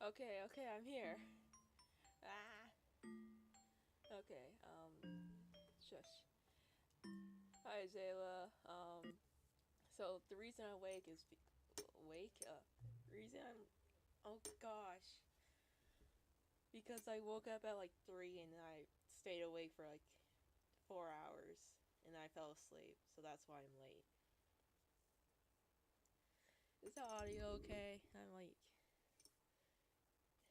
Okay, okay, I'm here. Ah. Okay, shush. Hi, Zayla. So the reason I'm awake is wake up. Reason I'm oh gosh, because I woke up at like 3 and I stayed awake for like 4 hours and I fell asleep. So that's why I'm late. Is the audio okay? I'm like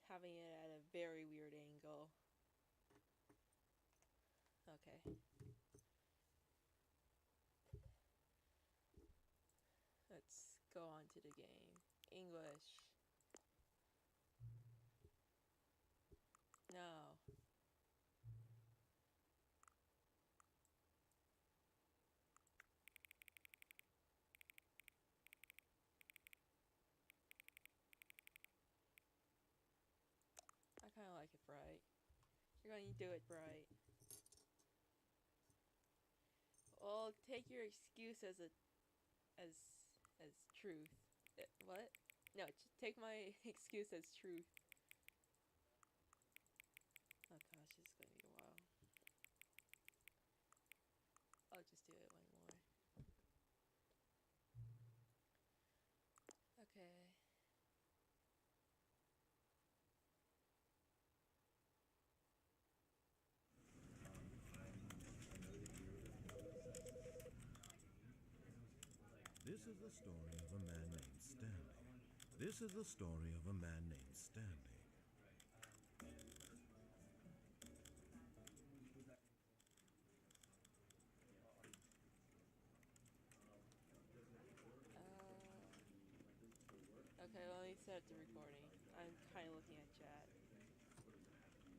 having it at a very weird angle. Okay. Let's go on to the game. English. No. I kind of like it bright. You're going to do it bright. Well, take your excuse as as truth. What? No, take my excuse as truth. Oh gosh, this is going to be a while. I'll just do it one more. Okay. This is the story of a man named Stanley. This is the story of a man named Stanley. Okay, let me set up the recording. I'm kind of looking at chat.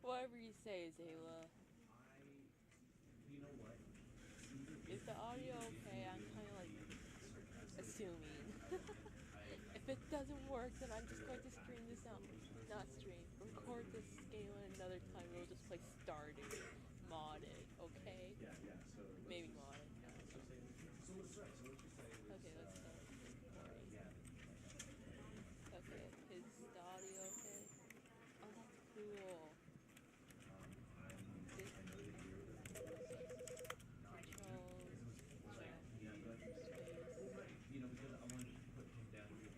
Whatever you say, Zayla. Is the audio okay? I'm kind of like assuming. If it doesn't work, then I'm just going to stream this out. Not stream. Record this game at another time. We'll just play Stardew. Modded, okay? Maybe modded. Okay, let's start recording. Okay, is the audio okay? Oh, that's cool. Controls, chat, space. Because I wanted to put him down here,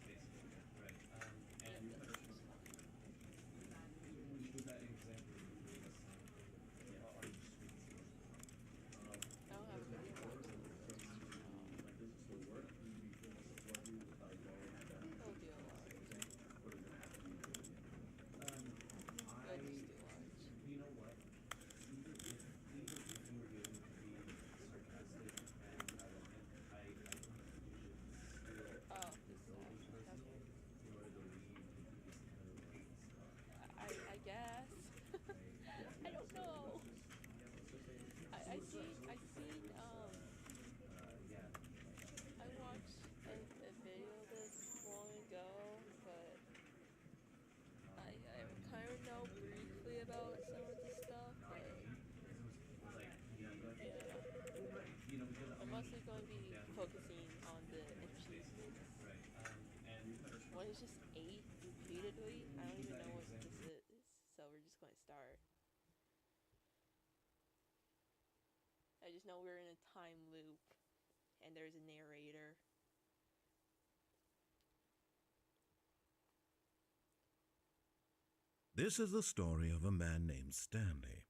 basically, right? And with that example, are you I don't have video clips. It'll be a large. It'll just do large. You know what? Even if you were going to be sarcastic and I think you should still Oh, this okay. in order to leave this kind of I guess. I don't know. I seen I watched a video this long ago, but I kind of know briefly about some of the stuff, but yeah. I'm mostly going to be focusing on the achievements. One is just 8 repeatedly. I don't even know what this is, so we're just going to start. I just know we're in a time loop, and there's a narrator. This is the story of a man named Stanley.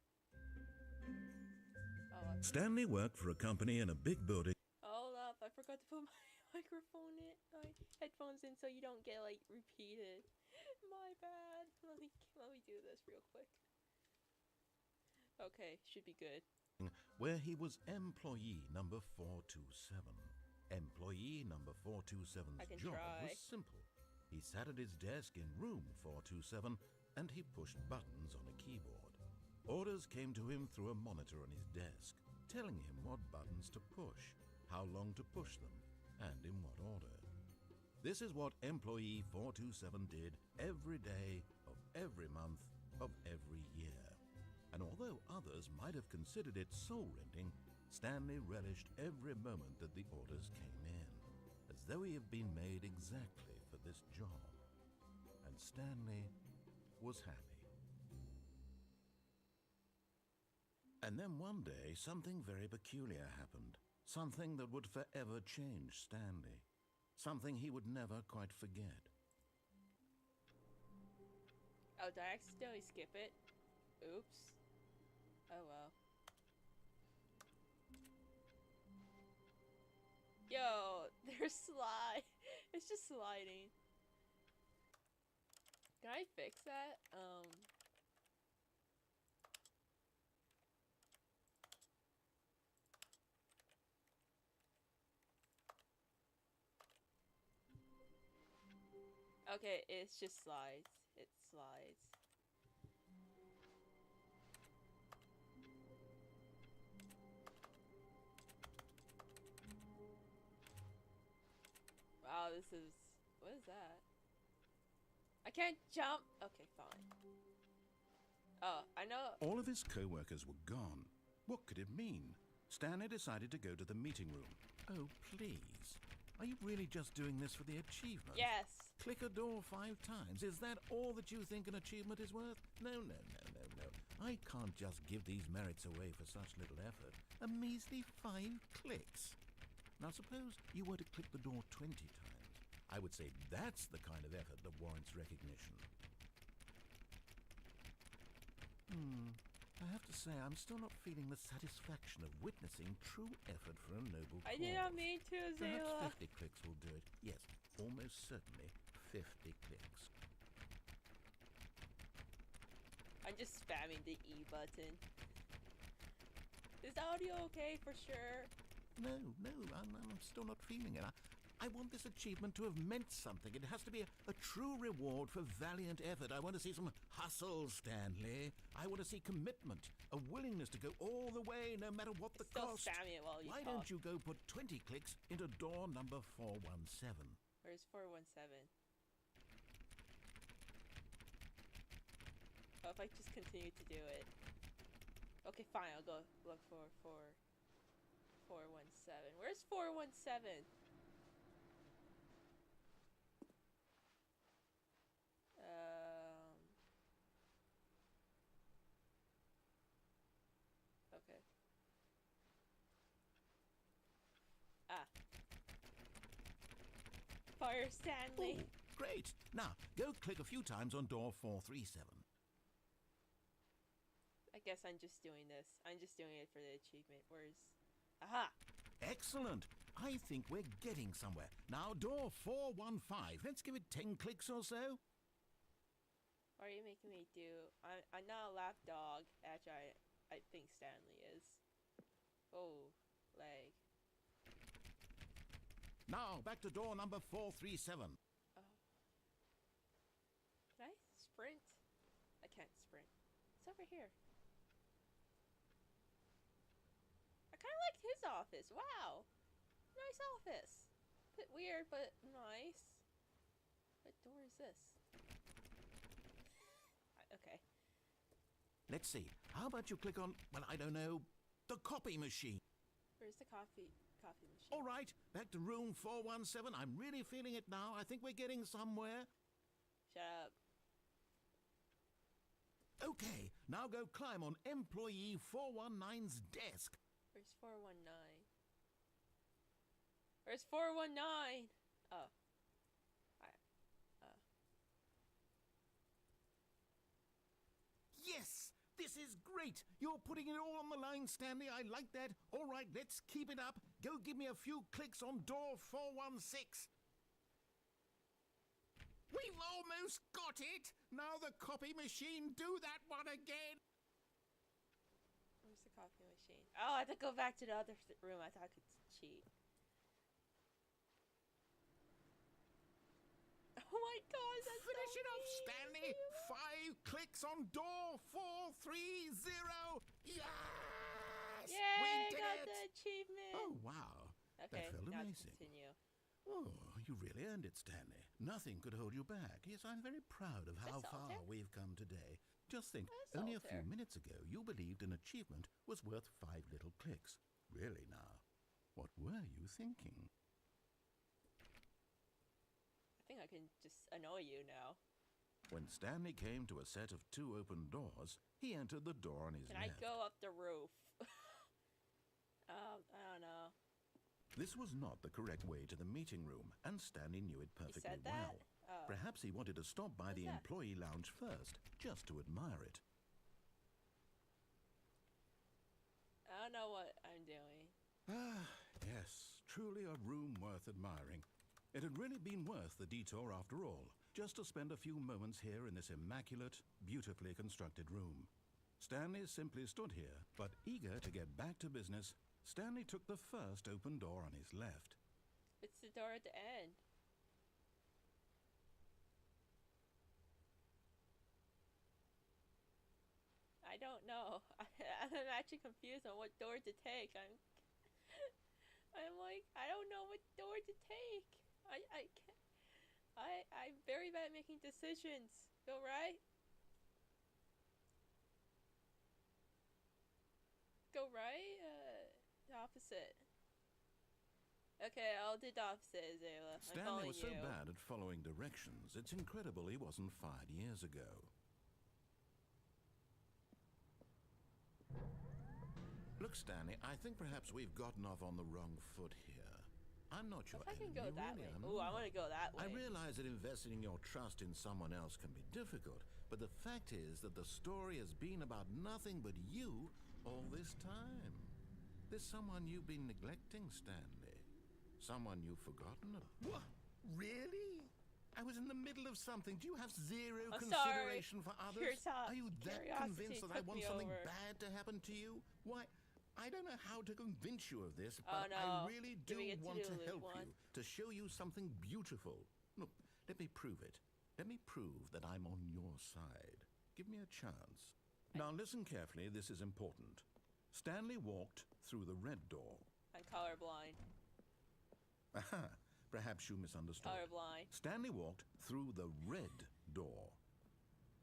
Oh, Stanley worked for a company in a big building. hold up, I forgot to put my microphone in, my headphones in so you don't get like repeated. My bad. Let me do this real quick. Okay, should be good. Where he was employee number 427. Employee number 427's job try. was simple. He sat at his desk in room 427 and he pushed buttons on a keyboard. Orders came to him through a monitor on his desk, telling him what buttons to push, how long to push them, and in what order. This is what employee 427 did every day of every month of every year. And although others might have considered it soul-rending, Stanley relished every moment that the orders came in, as though he had been made exactly for this job. And Stanley was happy. And then one day, something very peculiar happened. Something that would forever change Stanley. Something he would never quite forget. Oh, did I accidentally skip it? Oops. Oh well. Yo, there's slide. It's just sliding. Can I fix that? Okay, it's just slides. It slides. Wow, this is... What is that? I can't jump! Okay, fine. Oh, I know... All of his co-workers were gone. What could it mean? Stanley decided to go to the meeting room. Oh, please. Are you really just doing this for the achievement? Yes! Click a door 5 times. Is that all that you think an achievement is worth? No. I can't just give these merits away for such little effort. A measly 5 clicks. Now suppose you were to click the door 20 times. I would say that's the kind of effort that warrants recognition. I have to say, I'm still not feeling the satisfaction of witnessing true effort for a noble cause. I did not mean to, Zayla. Perhaps 50 clicks will do it. Yes, almost certainly 50 clicks. I'm just spamming the E button. Is the audio okay for sure? No, I'm still not feeling it. I want this achievement to have meant something. It has to be a true reward for valiant effort. I want to see some hustle, Stanley. I want to see commitment, a willingness to go all the way, no matter what the cost. Still spamming it while you Why talk. don't you go put 20 clicks into door number 417? Where's 417? Oh, if I just continue to do it. Okay, fine, I'll go look for 417. Where's 417? Okay. Ah. Fire Stanley. Ooh, great. Now, go click a few times on door 437. I guess I'm just doing this. I'm just doing it for the achievement. Where's... Aha! Excellent. I think we're getting somewhere. Now, door 415. Let's give it 10 clicks or so. What are you making me do? I'm not a lap dog. Actually, I think Stanley is. Oh, leg. Now, back to door number 437. Oh. Can I sprint? I can't sprint. It's over here. I kind of like his office. Wow. Nice office. Bit weird, but nice. What door is this? Okay. Let's see. How about you click on, well, I don't know, the copy machine? Where's the coffee machine? All right, back to room 417. I'm really feeling it now. I think we're getting somewhere. Shut up. Okay, now go climb on employee 419's desk. Where's 419? Where's 419? Oh. Yes, this is great. You're putting it all on the line, Stanley. I like that. All right, let's keep it up. Go give me a few clicks on door 416. We've almost got it. Now the copy machine, do that one again. Where's the coffee machine? Oh, I have to go back to the other room. I thought I could cheat. Oh my gosh, that's Finish so it off, mean. Stanley. 5 clicks on door 430. Yes! Yay, We did got it! the achievement. Oh, wow. Okay, That felt now amazing. continue. Oh, you really earned it, Stanley. Nothing could hold you back. Yes, I'm very proud of how far solitaire? we've come today. Just think, That's only a few solitaire. minutes ago, you believed an achievement was worth 5 little clicks. Really now, what were you thinking? I think I can just annoy you now. When Stanley came to a set of 2 open doors, he entered the door on his Can I left. go up the roof? I don't know. This was not the correct way to the meeting room, and Stanley knew it He perfectly said that? well. Oh. Perhaps he wanted to stop by What's the that? employee lounge first, just to admire it. I don't know what I'm doing. Ah, yes, truly a room worth admiring. It had really been worth the detour after all, just to spend a few moments here in this immaculate, beautifully constructed room. Stanley simply stood here, but eager to get back to business, Stanley took the first open door on his left. It's the door at the end. I don't know. I'm actually confused on what door to take. I'm like, I don't know what door to take. I can't. I'm very bad at making decisions. Go right. Go right. The opposite. Okay, I'll do the opposite, Zayla. I'm Stanley following was so you. bad at following directions, it's incredible he wasn't fired years ago. Look, Stanley, I think perhaps we've gotten off on the wrong foot here. I'm not your If I can enemy, go that really, way. I'm Ooh, I not. want to go that way. I realize that investing your trust in someone else can be difficult, but the fact is that the story has been about nothing but you all this time. There's someone you've been neglecting, Stanley. Someone you've forgotten about. What? Really? I was in the middle of something. Do you have zero I'm consideration for others? Are you that Curiosity convinced that I took want me something over. bad to happen to you? Why, I don't know how to convince you of this, Oh, but no. I really do Giving it to want to Lulu help one. you, to show you something beautiful. Look, let me prove it. Let me prove that I'm on your side. Give me a chance. Now listen carefully, this is important. Stanley walked through the red door. I'm colorblind. Aha, perhaps you misunderstood. Colorblind. Stanley walked through the red door.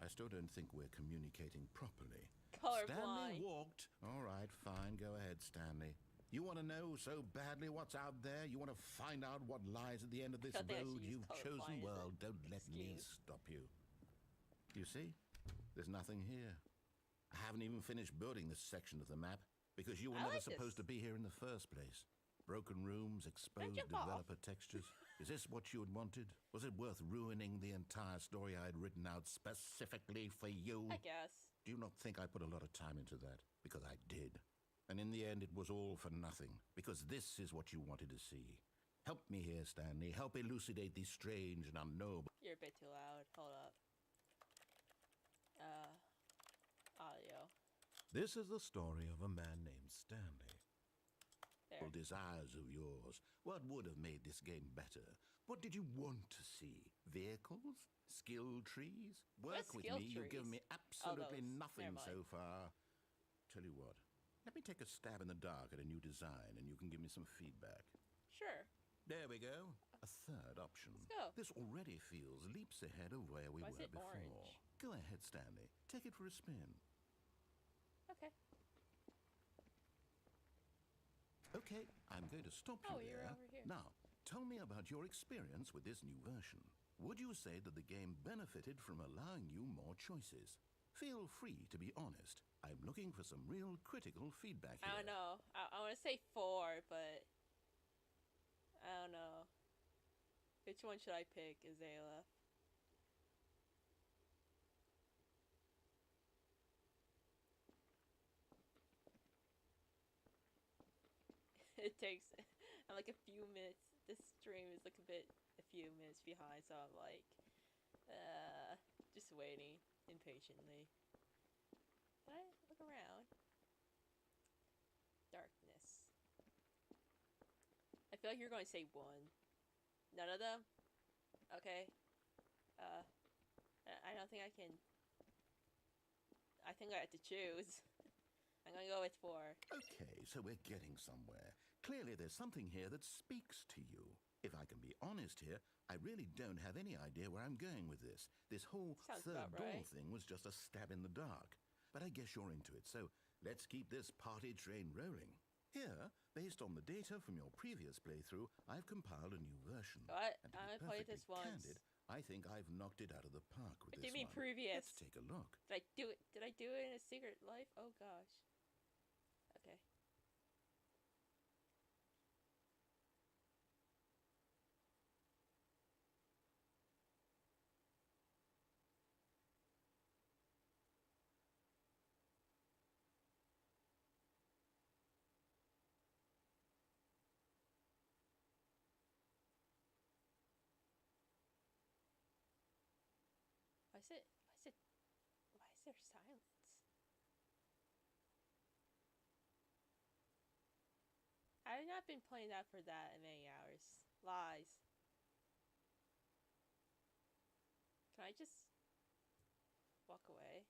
I still don't think we're communicating properly. Stanley Colorblind. walked. All right, fine. Go ahead, Stanley. You want to know so badly what's out there? You want to find out what lies at the end of this I think I should road use you've chosen? colorblind as Well, an don't let me excuse. stop you. You see? There's nothing here. I haven't even finished building this section of the map because you were I never like this. supposed to be here in the first place. Broken rooms, exposed jump off. developer textures. Is this what you had wanted? Was it worth ruining the entire story I had written out specifically for you? I guess. Do you not think I put a lot of time into that? Because I did. And in the end, it was all for nothing. Because this is what you wanted to see. Help me here, Stanley. Help elucidate these strange and unknowable... You're a bit too loud. Hold up. Audio. This is the story of a man named Stanley. There. Desires of yours. What would have made this game better? What did you want to see? Vehicles? Skill trees? Work with skill me. You've given me trees? absolutely those. nothing Never so mind. far. Tell you what. Let me take a stab in the dark at a new design and you can give me some feedback. Sure. There we go. A third option. Let's go. This already feels leaps ahead of where we Why is were it before. orange? Go ahead, Stanley. Take it for a spin. Okay. Okay, I'm going to stop you Oh, you're there. over here. Now, tell me about your experience with this new version. Would you say that the game benefited from allowing you more choices? Feel free to be honest. I'm looking for some real critical feedback here. I don't know. I want to say 4, but I don't know. Which one should I pick, Azalea? It takes I'm like a few minutes. This stream is like a few minutes behind, so I'm like just waiting impatiently. Can I look around? Darkness. I feel like you're going to say 1. None of them? Okay. I don't think I can. I think I have to choose. I'm gonna go with 4. Okay, so we're getting somewhere. Clearly there's something here that speaks to you. If I can be honest here, I really don't have any idea where I'm going with this. This whole Sounds third about door right. thing was just a stab in the dark. But I guess you're into it, so let's keep this party train rolling. Here, based on the data from your previous playthrough, I've compiled a new version. What? And to I be only played perfectly this once. candid, I think I've knocked it out of the park with What do this you mean one. previous? Let's take a look. Did I do it? Did I do it in a secret life? Oh gosh. Okay. Why is there silence? I have not been playing that for that many hours. Lies. Can I just walk away?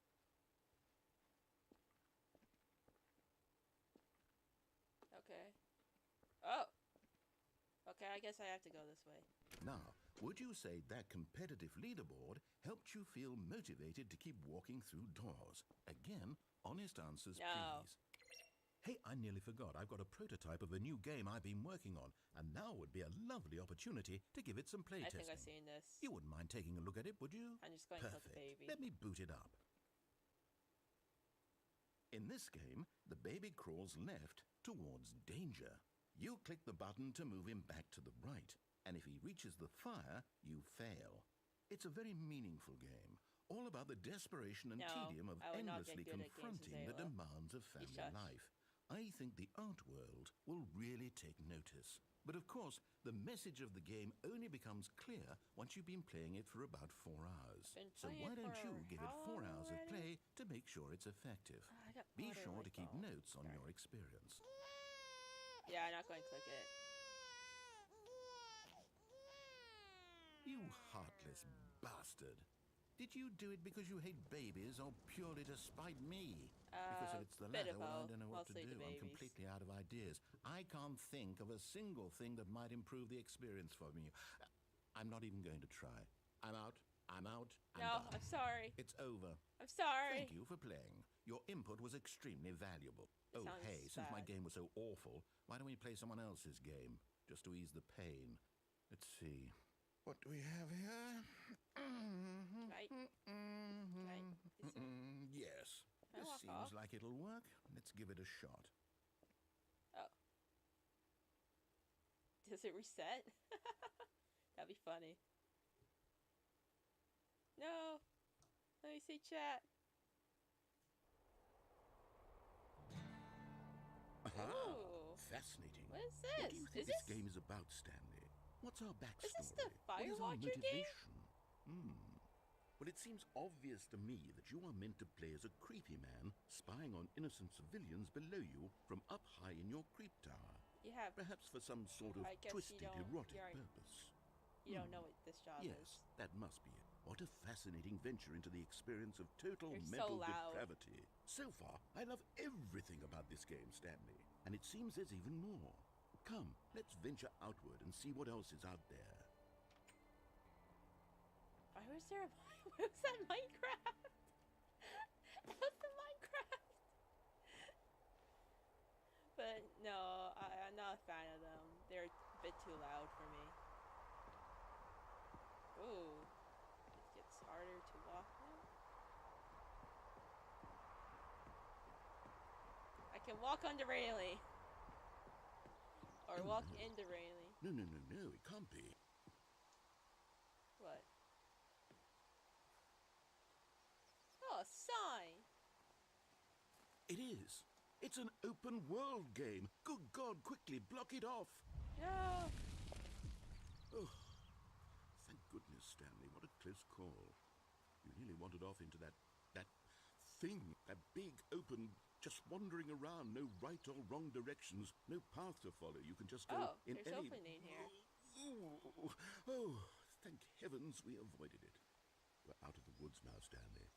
Okay. Oh! Okay, I guess I have to go this way. Now, would you say that competitive leaderboard helped you feel motivated to keep walking through doors? Again, honest answers, No. please. Hey, I nearly forgot. I've got a prototype of a new game I've been working on, and now would be a lovely opportunity to give it some I think playtesting. I've seen this. You wouldn't mind taking a look at it, would you? I'm just going to Perfect. kill the baby. Let me boot it up. In this game, the baby crawls left towards danger. You click the button to move him back to the right, and if he reaches the fire, you fail. It's a very meaningful game, all about the desperation and No, tedium of I would not get endlessly good at games, confronting the Zayla. demands of family shush. life. I think the art world will really take notice. But of course, the message of the game only becomes clear once you've been playing it for about 4 hours. Been So playing why it don't for you give it how 4 long hours of already? play to make sure it's effective? I got Be water in sure my to keep phone. notes on Sorry. your experience. Yeah, I'm not going to click it. You heartless bastard. Did you do it because you hate babies or purely to spite me? Because if it's the bit latter, of well, I both. don't know what to Mostly do. the I'm babies. completely out of ideas. I can't think of a single thing that might improve the experience for me. I'm not even going to try. I'm out. I'm out. I'm No, done. I'm sorry. It's over. I'm sorry. Thank you for playing. Your input was extremely valuable. It Oh, sounds hey, since my bad. game was so awful, why don't we play someone else's game? Just to ease the pain. Let's see. What do we have here? Right. Right. This one. Yes. Can I This walk seems off? like it'll work. Let's give it a shot. Oh. Does it reset? That'd be funny. No. Let me see chat. Aha! Ooh. Fascinating. What is What this? do you think Is this this game is about, Stanley? What's our backstory? this the What is our Firewatcher game? motivation? Well, it seems obvious to me that you are meant to play as a creepy man spying on innocent civilians below you from up high in your creep tower. You have. Perhaps for some sort of I guess twisted, you don't- erotic you aren't- purpose. You don't know what this job Yes, is. that must be it. What a fascinating venture into the experience of total You're so mental loud. depravity. So far, I love everything about this game, Stanley. And it seems there's even more. Come, let's venture outward and see what else is out there. Why was there a... What was that Minecraft? That was the Minecraft! But no, I'm not a fan of them. They're a bit too loud for me. Ooh. It gets harder to walk now. I can walk on the railing. Or Oh, walk no. in the railing. No, it can't be. What? Oh, a sign! It is. It's an open world game. Good God, quickly block it off. No! Oh, thank goodness, Stanley. What a close call. You nearly wandered off into that thing, that big, open, just wandering around, no right or wrong directions, no path to follow. You can just go Oh, in there's any... opening here. Oh, thank heavens we avoided it. We're out of the woods now, Stanley.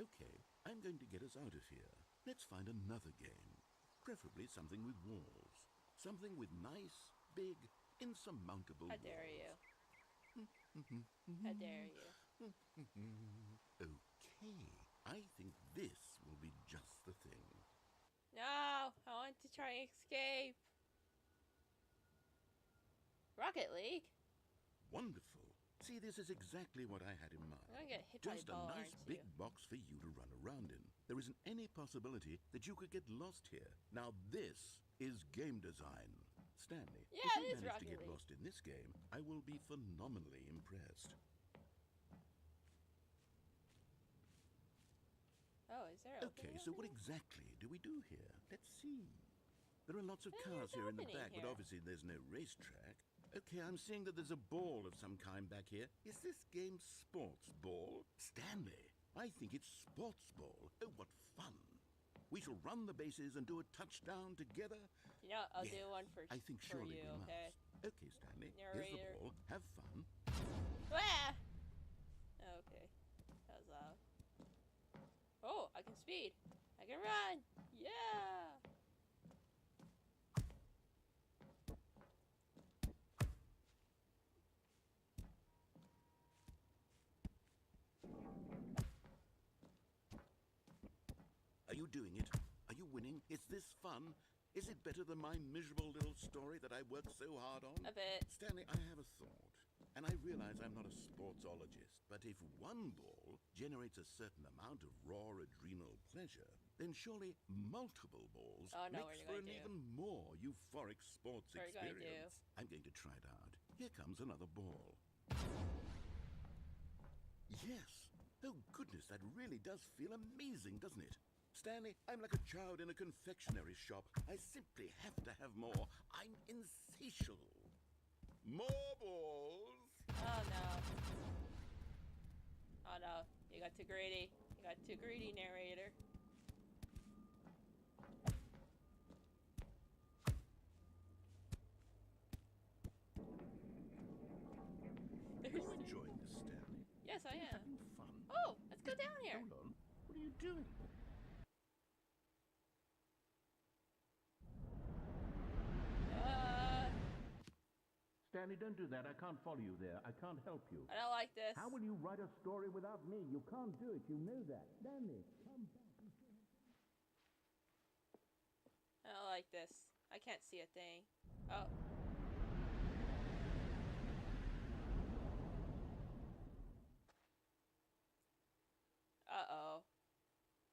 Okay, I'm going to get us out of here. Let's find another game. Preferably something with walls. Something with nice, big, insurmountable How dare you? How dare you? Okay, I think this will be just the thing. No! I want to try and escape! Rocket League? Wonderful. See, this is exactly what I had in mind. I'm gonna get hit Just by a ball, a nice aren't big you? box for you to run around in. There isn't any possibility that you could get lost here. Now this is game design. Stanley, Yeah, if it you is manage to Rocket get League. lost in this game, I will be phenomenally impressed. Oh, is there Okay, opening so over what here? exactly do we do here? Let's see. There are lots of There's cars here in the opening back, but here. obviously there's no racetrack. Okay, I'm seeing that there's a ball of some kind back here. Is this game sports ball? Stanley, I think it's sports ball. Oh, what fun. We shall run the bases and do a touchdown together. You know, I'll Yeah, do one for I think for surely you, we okay? must. Okay, Stanley, here's Narrator. the ball. Have fun. Ah! Okay, that was loud. Oh, I can speed. I can run. Yeah. Are you doing it? Are you winning? Is this fun? Is it better than my miserable little story that I worked so hard on? A bit. Stanley, I have a thought. And I realize I'm not a sportsologist, but if one ball generates a certain amount of raw adrenal pleasure, then surely multiple balls Oh, no, makes we're for going an to. even more euphoric sports We're going to. experience. I'm going to try it out. Here comes another ball. Yes! Oh goodness, that really does feel amazing, doesn't it? Stanley, I'm like a child in a confectionery shop. I simply have to have more. I'm insatiable. More balls! Oh no. Oh no. You got too greedy. You got too greedy, narrator. Are you enjoying this, Stanley? Yes, I Are you am. having fun? Oh, let's go down here. Hold on. What are you doing? Stanley, don't do that. I can't follow you there. I can't help you. I don't like this. How will you write a story without me? You can't do it. You know that. Stanley, come back. I don't like this. I can't see a thing. Oh. Uh-oh.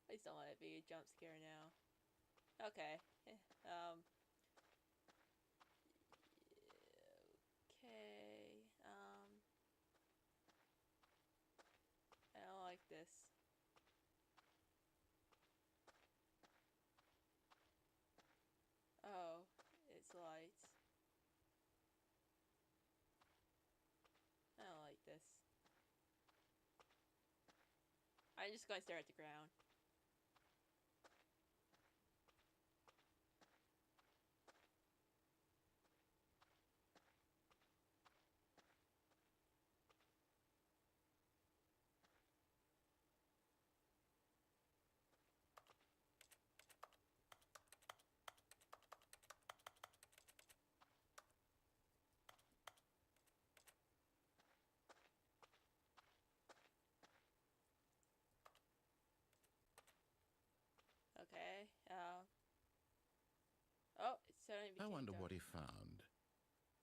Please don't let it be a jump scare now. Okay. Okay. I don't like this. Oh, it's lights. I don't like this. I'm just gonna stare at the ground. Okay. Oh, it suddenly I became wonder dark. what he found.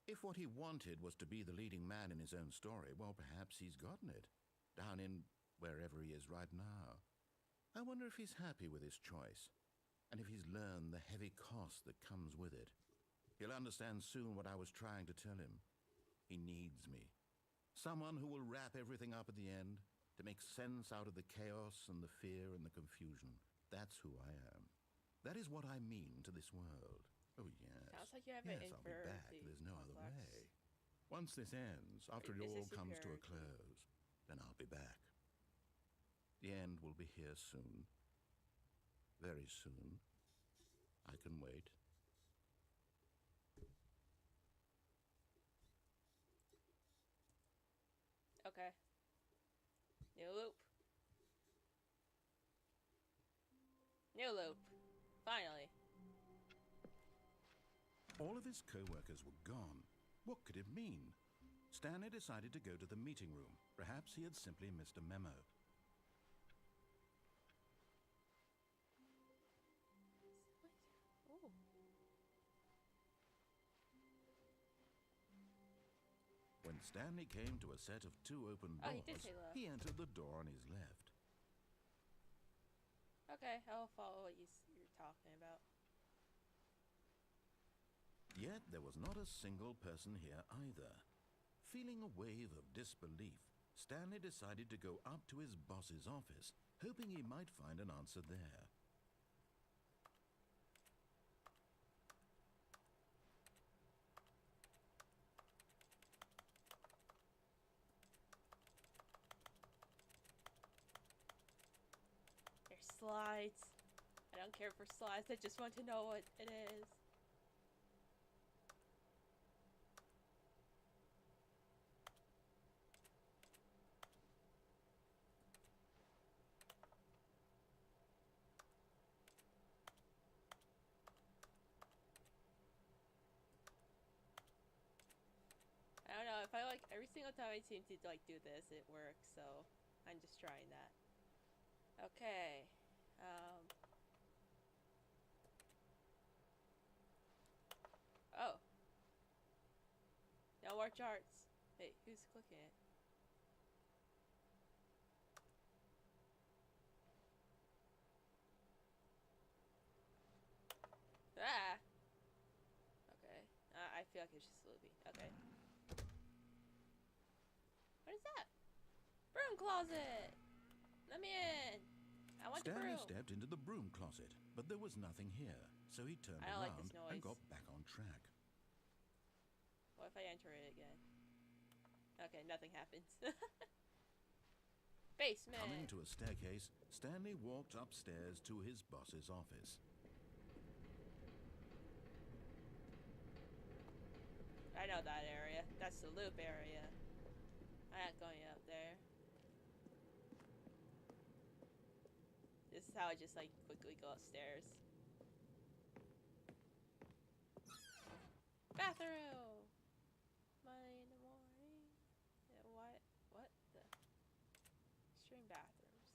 If what he wanted was to be the leading man in his own story, well, perhaps he's gotten it. Down in wherever he is right now. I wonder if he's happy with his choice, and if he's learned the heavy cost that comes with it. He'll understand soon what I was trying to tell him. He needs me. Someone who will wrap everything up at the end, to make sense out of the chaos and the fear and the confusion. That's who I am. That is what I mean to this world. Oh, yes. Sounds like you have yes, an I'll be back. inferiority There's no other complex. way. Once this ends, after it Is all this comes to a superiority? close, then I'll be back. The end will be here soon. Very soon. I can wait. Okay. New loop. New loop. Finally. All of his co-workers were gone. What could it mean? Stanley decided to go to the meeting room. Perhaps he had simply missed a memo. Oh. When Stanley came to a set of 2 open Oh, doors, he did say left. he entered the door on his left. Okay, I'll follow what you're talking about. Yet there was not a single person here either. Feeling a wave of disbelief, Stanley decided to go up to his boss's office, hoping he might find an answer there. There's slides. I don't care for slides, I just want to know what it is. I don't know, if I every single time I seem to do this, it works, so I'm just trying that. Okay. Oh. No more charts. Hey, who's clicking it? Ah! Okay. I feel like it's just loopy. Okay. What is that? Broom closet! Let me in! I want the Stanley broom! stepped into the broom closet, but there was nothing here, so he turned I don't like around this noise. and got back on track. What if I enter it again? Okay, nothing happens. Basement! Coming to a staircase, Stanley walked upstairs to his boss's office. I know that area. That's the loop area. I'm not going up there. This is how I just quickly go upstairs. Bathroom! Money in the morning. Yeah, what the? Stream bathrooms.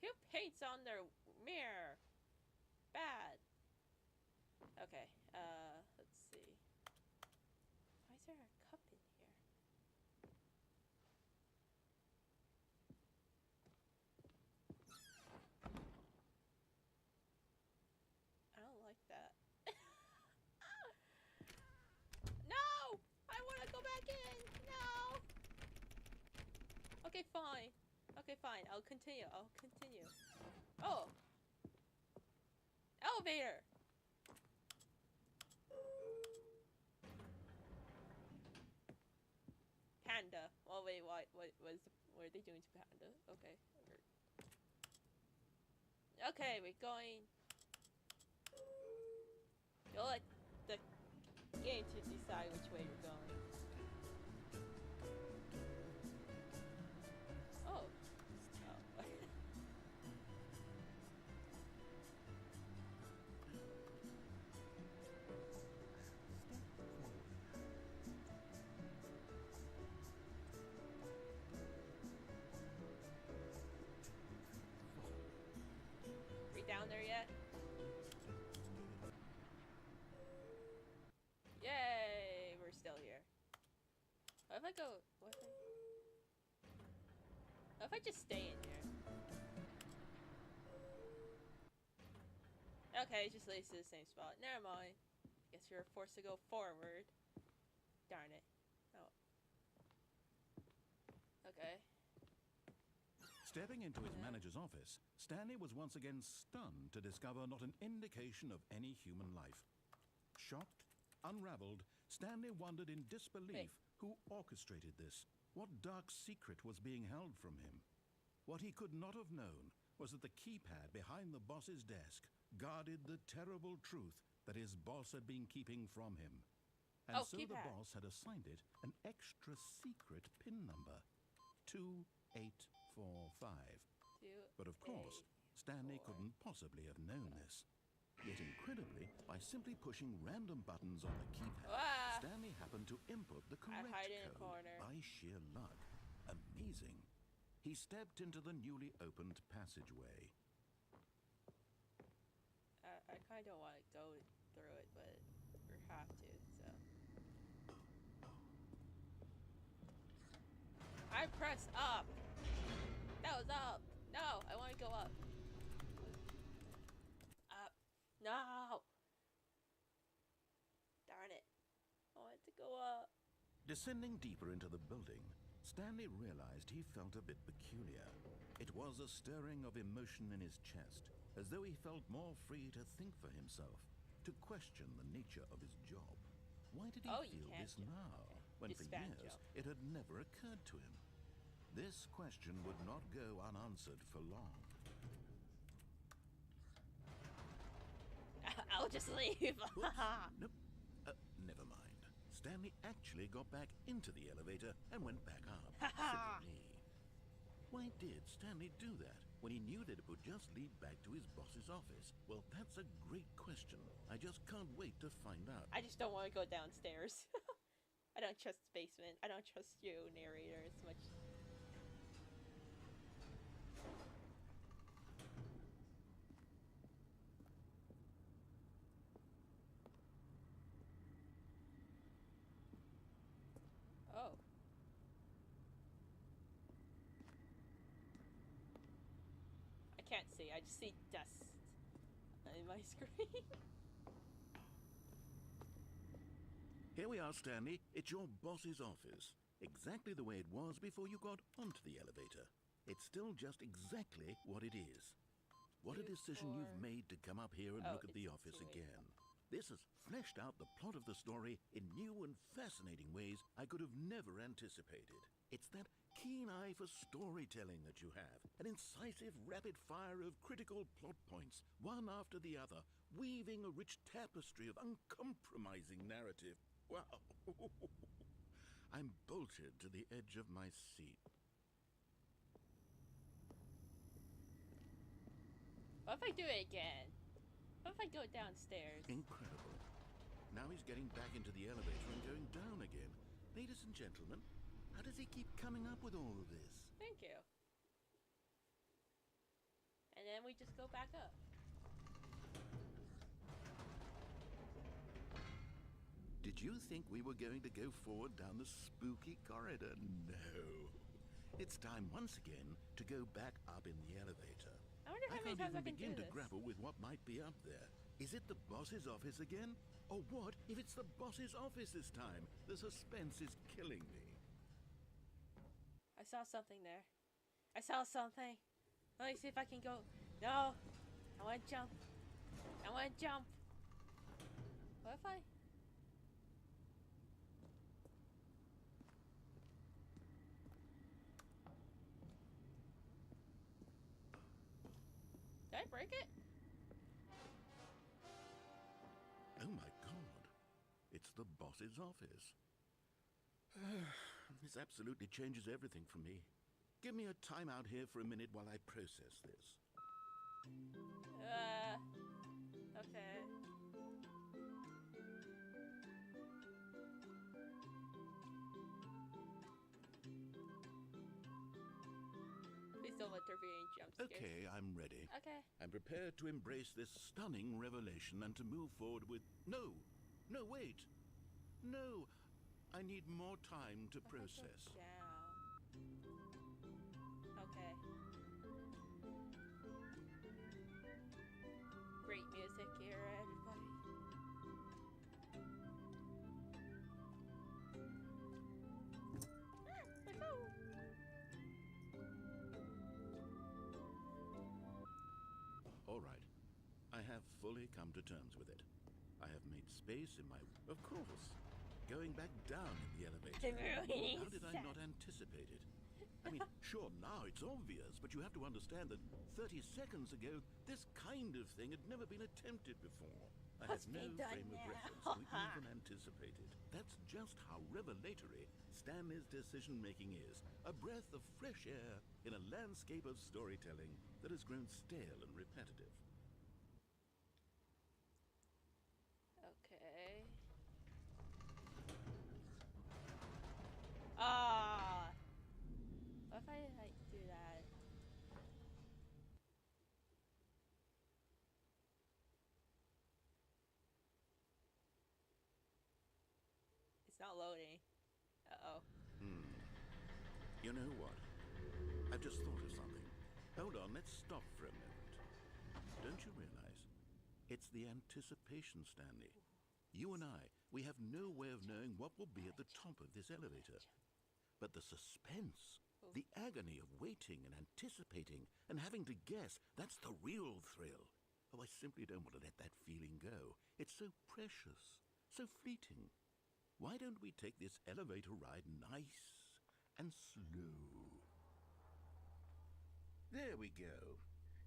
Who paints on their mirror? Bad. Okay, let's see. Why is there a cup in here? I don't like that. No! I want to go back in! No! Okay, fine. Okay, fine. I'll continue. Oh! Elevator! Panda. Well, wait, what are they doing to Panda? Okay. Okay, we're going. You'll let the game to decide which way you're going. Oh. Oh. We down there yet? Yay! We're still here. What if I go? What if I just stay in here? Okay, it just leads to the same spot. Never mind. Guess you're forced to go forward. Darn it. Oh. Okay. Stepping into his manager's office, Stanley was once again stunned to discover not an indication of any human life. Shocked, unraveled, Stanley wondered in disbelief who orchestrated this. What dark secret was being held from him? What he could not have known was that the keypad behind the boss's desk guarded the terrible truth that his boss had been keeping from him. And so keypad. the boss had assigned it an extra secret PIN number, 2845. But of course, Stanley couldn't possibly have known this. Yet incredibly, by simply pushing random buttons on the keypad, Stanley happened to input the correct hide in a code corner. by sheer luck. Amazing. He stepped into the newly opened passageway. I kind of want to go through it, but we have to, so. I pressed up. That was up. No, I want to go up. Up. No. Darn it. I want to go up. Descending deeper into the building, Stanley realized he felt a bit peculiar. It was a stirring of emotion in his chest, as though he felt more free to think for himself, to question the nature of his job. Why did he feel this now, when for years it had never occurred to him? This question would not go unanswered for long. I'll just leave. Nope. Never mind. Stanley actually got back into the elevator and went back up. Silly me. Why did Stanley do that when he knew that it would just lead back to his boss's office? Well, that's a great question. I just can't wait to find out. I just don't want to go downstairs. I don't trust the basement. I don't trust you, narrator, as much. Oh. I can't see. I just see dust in my screen. Here we are, Stanley. It's your boss's office. Exactly the way it was before you got onto the elevator. It's still just exactly what it is. What a decision you've made to come up here and look at the office again. This has fleshed out the plot of the story in new and fascinating ways I could have never anticipated. It's that keen eye for storytelling that you have, an incisive rapid fire of critical plot points, one after the other, weaving a rich tapestry of uncompromising narrative. Wow. I'm bolted to the edge of my seat. What if I do it again? What if I go downstairs? Incredible. Now he's getting back into the elevator and going down again. Ladies and gentlemen, how does he keep coming up with all of this? Thank you. And then we just go back up. Did you think we were going to go forward down the spooky corridor? No. It's time once again to go back up in the elevator. I wonder how many times I can begin do to this. grapple with what might be up there. Is it the boss's office again? Or what if it's the boss's office this time? The suspense is killing me. I saw something there. I saw something. Let me see if I can go. No. I want to jump. I want to jump. What if I... Did I break it? Oh my god. It's the boss's office. This absolutely changes everything for me. Give me a timeout here for a minute while I process this. Okay. Please don't let there be any jump scares. Okay, I'm ready. Okay. I'm prepared to embrace this stunning revelation and to move forward with... No! No, wait! No! I need more time to process. Down. Okay. Great music here, everybody. All right. I have fully come to terms with it. I have made space in my... Of course. Going back down in the elevator. How did I not anticipate it? I mean, sure, now it's obvious, but you have to understand that 30 seconds ago, this kind of thing had never been attempted before. I had no frame of reference to even anticipate it. That's just how revelatory Stanley's decision-making is. A breath of fresh air in a landscape of storytelling that has grown stale and repetitive. Okay. Ah. What if I like do that? It's not loading. Uh-oh. You know what? I've just thought of something. Hold on, let's stop for a moment. Don't you realize? It's the anticipation, Stanley. You and I, we have no way of knowing what will be at the top of this elevator. But the suspense, the agony of waiting and anticipating and having to guess, that's the real thrill. Oh, I simply don't want to let that feeling go. It's so precious, so fleeting. Why don't we take this elevator ride nice and slow? There we go.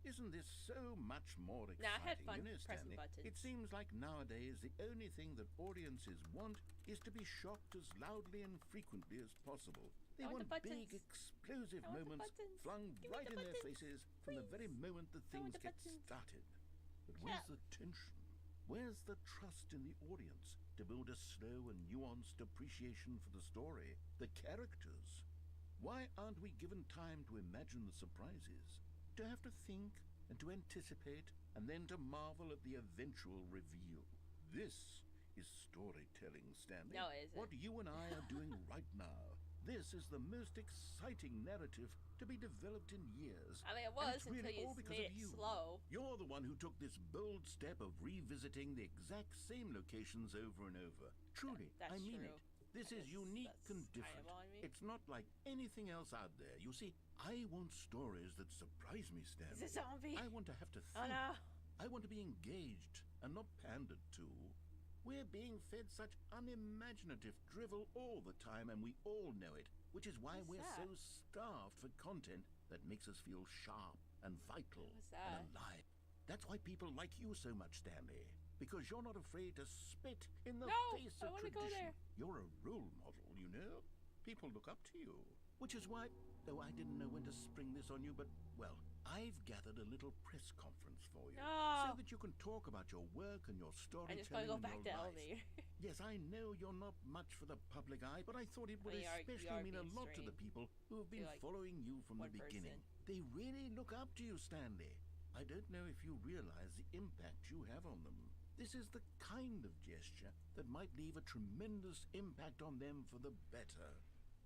Isn't this so much more exciting? Now, I had fun you know, pressing Stanley, buttons. it seems like nowadays the only thing that audiences want is to be shocked as loudly and frequently as possible. They I want want the buttons. big, explosive I want the moments buttons. flung Give me right the in their buttons, faces from the very please. moment the I things want the get buttons. started. But where's the tension? Where's the trust in the audience to build a slow and nuanced appreciation for the story, the characters? Why aren't we given time to imagine the surprises, to have to think and to anticipate, and then to marvel at the eventual reveal? This is storytelling, Stanley. No, it isn't. What you and I are doing right now. This is the most exciting narrative to be developed in years. I mean, it And was it's until really you all because made of it you. slow. You're the one who took this bold step of revisiting the exact same locations over and over. Truly, That's I mean true. it. This is That's- unique that's and kind different. of on me. It's not like anything else out there. You see, I want stories that surprise me, Stanley. Is it zombie? I want to have to think. Oh no. I want to be engaged and not pandered to. We're being fed such unimaginative drivel all the time, and we all know it, which is why What's we're that? so starved for content that makes us feel sharp and vital What's and that? alive. That's why people like you so much, Stanley, because you're not afraid to spit in the No, face I of wanna go tradition. there. You're a role model, you know? People look up to you. Which is why, though I didn't know when to spring this on you, but, well, I've gathered a little press conference for you. No. So that you can talk about your work and your I storytelling just want to go and back your to life. elevator. Yes, I know you're not much for the public eye, but I thought it would Well, you are especially mean a being lot to the streamed people who have been to, like, following you from the one beginning. person. They really look up to you, Stanley. I don't know if you realize the impact you have on them. This is the kind of gesture that might leave a tremendous impact on them for the better.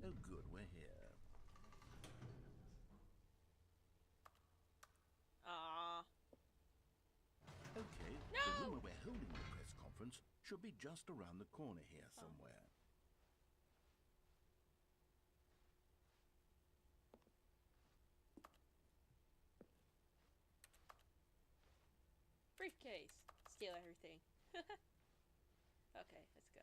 Oh, good, we're here. Aww. Okay, No! the room where we're holding the press conference should be just around the corner here somewhere. Briefcase. Steal everything. Okay, let's go.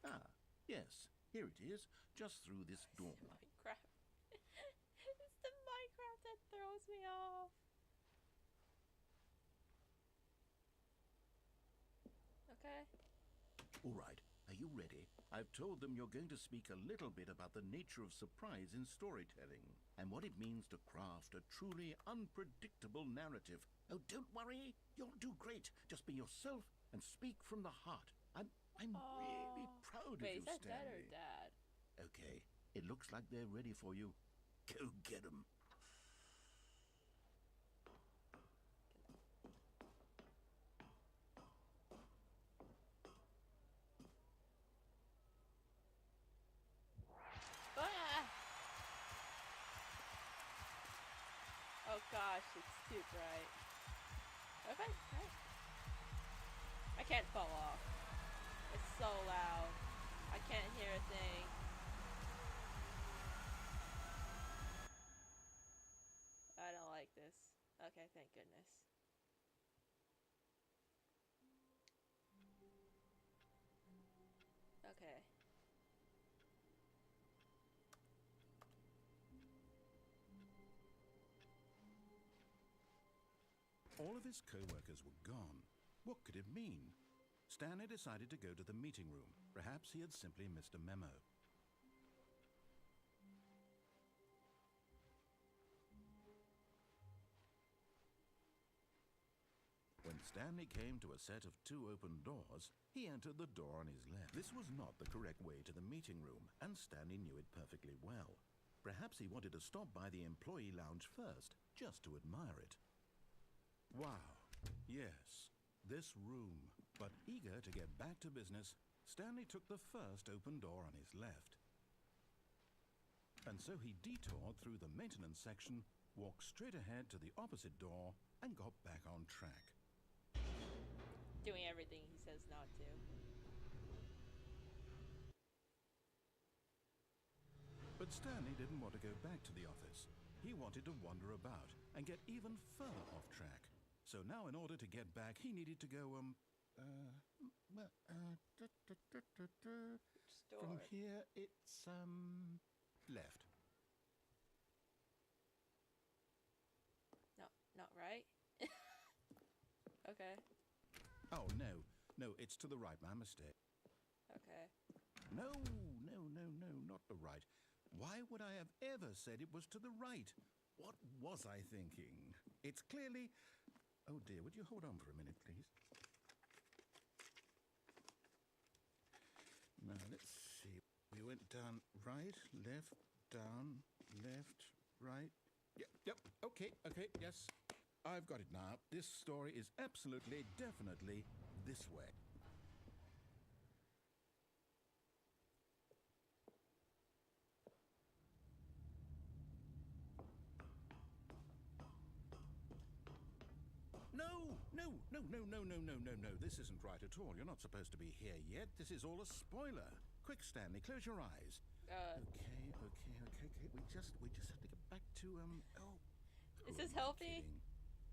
Ah, yes, here it is, just through this door. Minecraft. It's the Minecraft that throws me off. Okay. All right, are you ready? I've told them you're going to speak a little bit about the nature of surprise in storytelling and what it means to craft a truly unpredictable narrative. Oh, don't worry, you'll do great. Just be yourself and speak from the heart. I'm really proud Wait, of you, is that Dad or Stanley. Dad? Okay, it looks like they're ready for you. Go get them. Ah! Oh gosh, it's too bright. Okay, I can't fall off. It's so loud. I can't hear a thing. I don't like this. Okay, thank goodness. Okay. All of his co-workers were gone. What could it mean? Stanley decided to go to the meeting room. Perhaps he had simply missed a memo. When Stanley came to a set of 2 open doors, he entered the door on his left. This was not the correct way to the meeting room, and Stanley knew it perfectly well. Perhaps he wanted to stop by the employee lounge first, just to admire it. Wow. Yes, this room. But eager to get back to business, Stanley took the first open door on his left. And so he detoured through the maintenance section, walked straight ahead to the opposite door, and got back on track. Doing everything he says not to. But Stanley didn't want to go back to the office. He wanted to wander about and get even further off track. So now in order to get back, he needed to go, from here, it's, left. No, not right. Okay. Oh, no, it's to the right, my mistake. Okay. No, not the right. Why would I have ever said it was to the right? What was I thinking? It's clearly... Oh dear, would you hold on for a minute, please? Now, let's see. We went down right, left, down, left, right. Yep, okay, yes. I've got it now. This story is absolutely, definitely this way. No. This isn't right at all. You're not supposed to be here yet. This is all a spoiler. Quick, Stanley, close your eyes. Okay. We just have to get back to, Is this healthy? Kidding.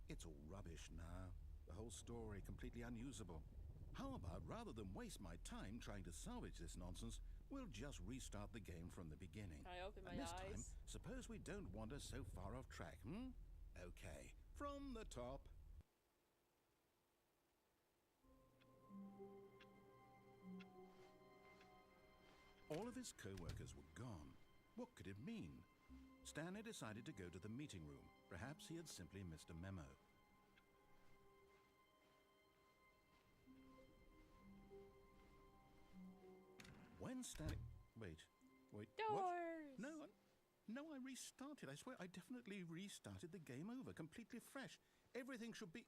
It's all rubbish now. The whole story completely unusable. How about, rather than waste my time trying to salvage this nonsense, we'll just restart the game from the beginning. Can I open my and this eyes? time, suppose we don't wander so far off track, Okay, from the top. All of his co-workers were gone. What could it mean? Stanley decided to go to the meeting room. Perhaps he had simply missed a memo. When Stanley... Wait. Doors! What? No, I restarted. I swear, I definitely restarted the game over, completely fresh. Everything should be...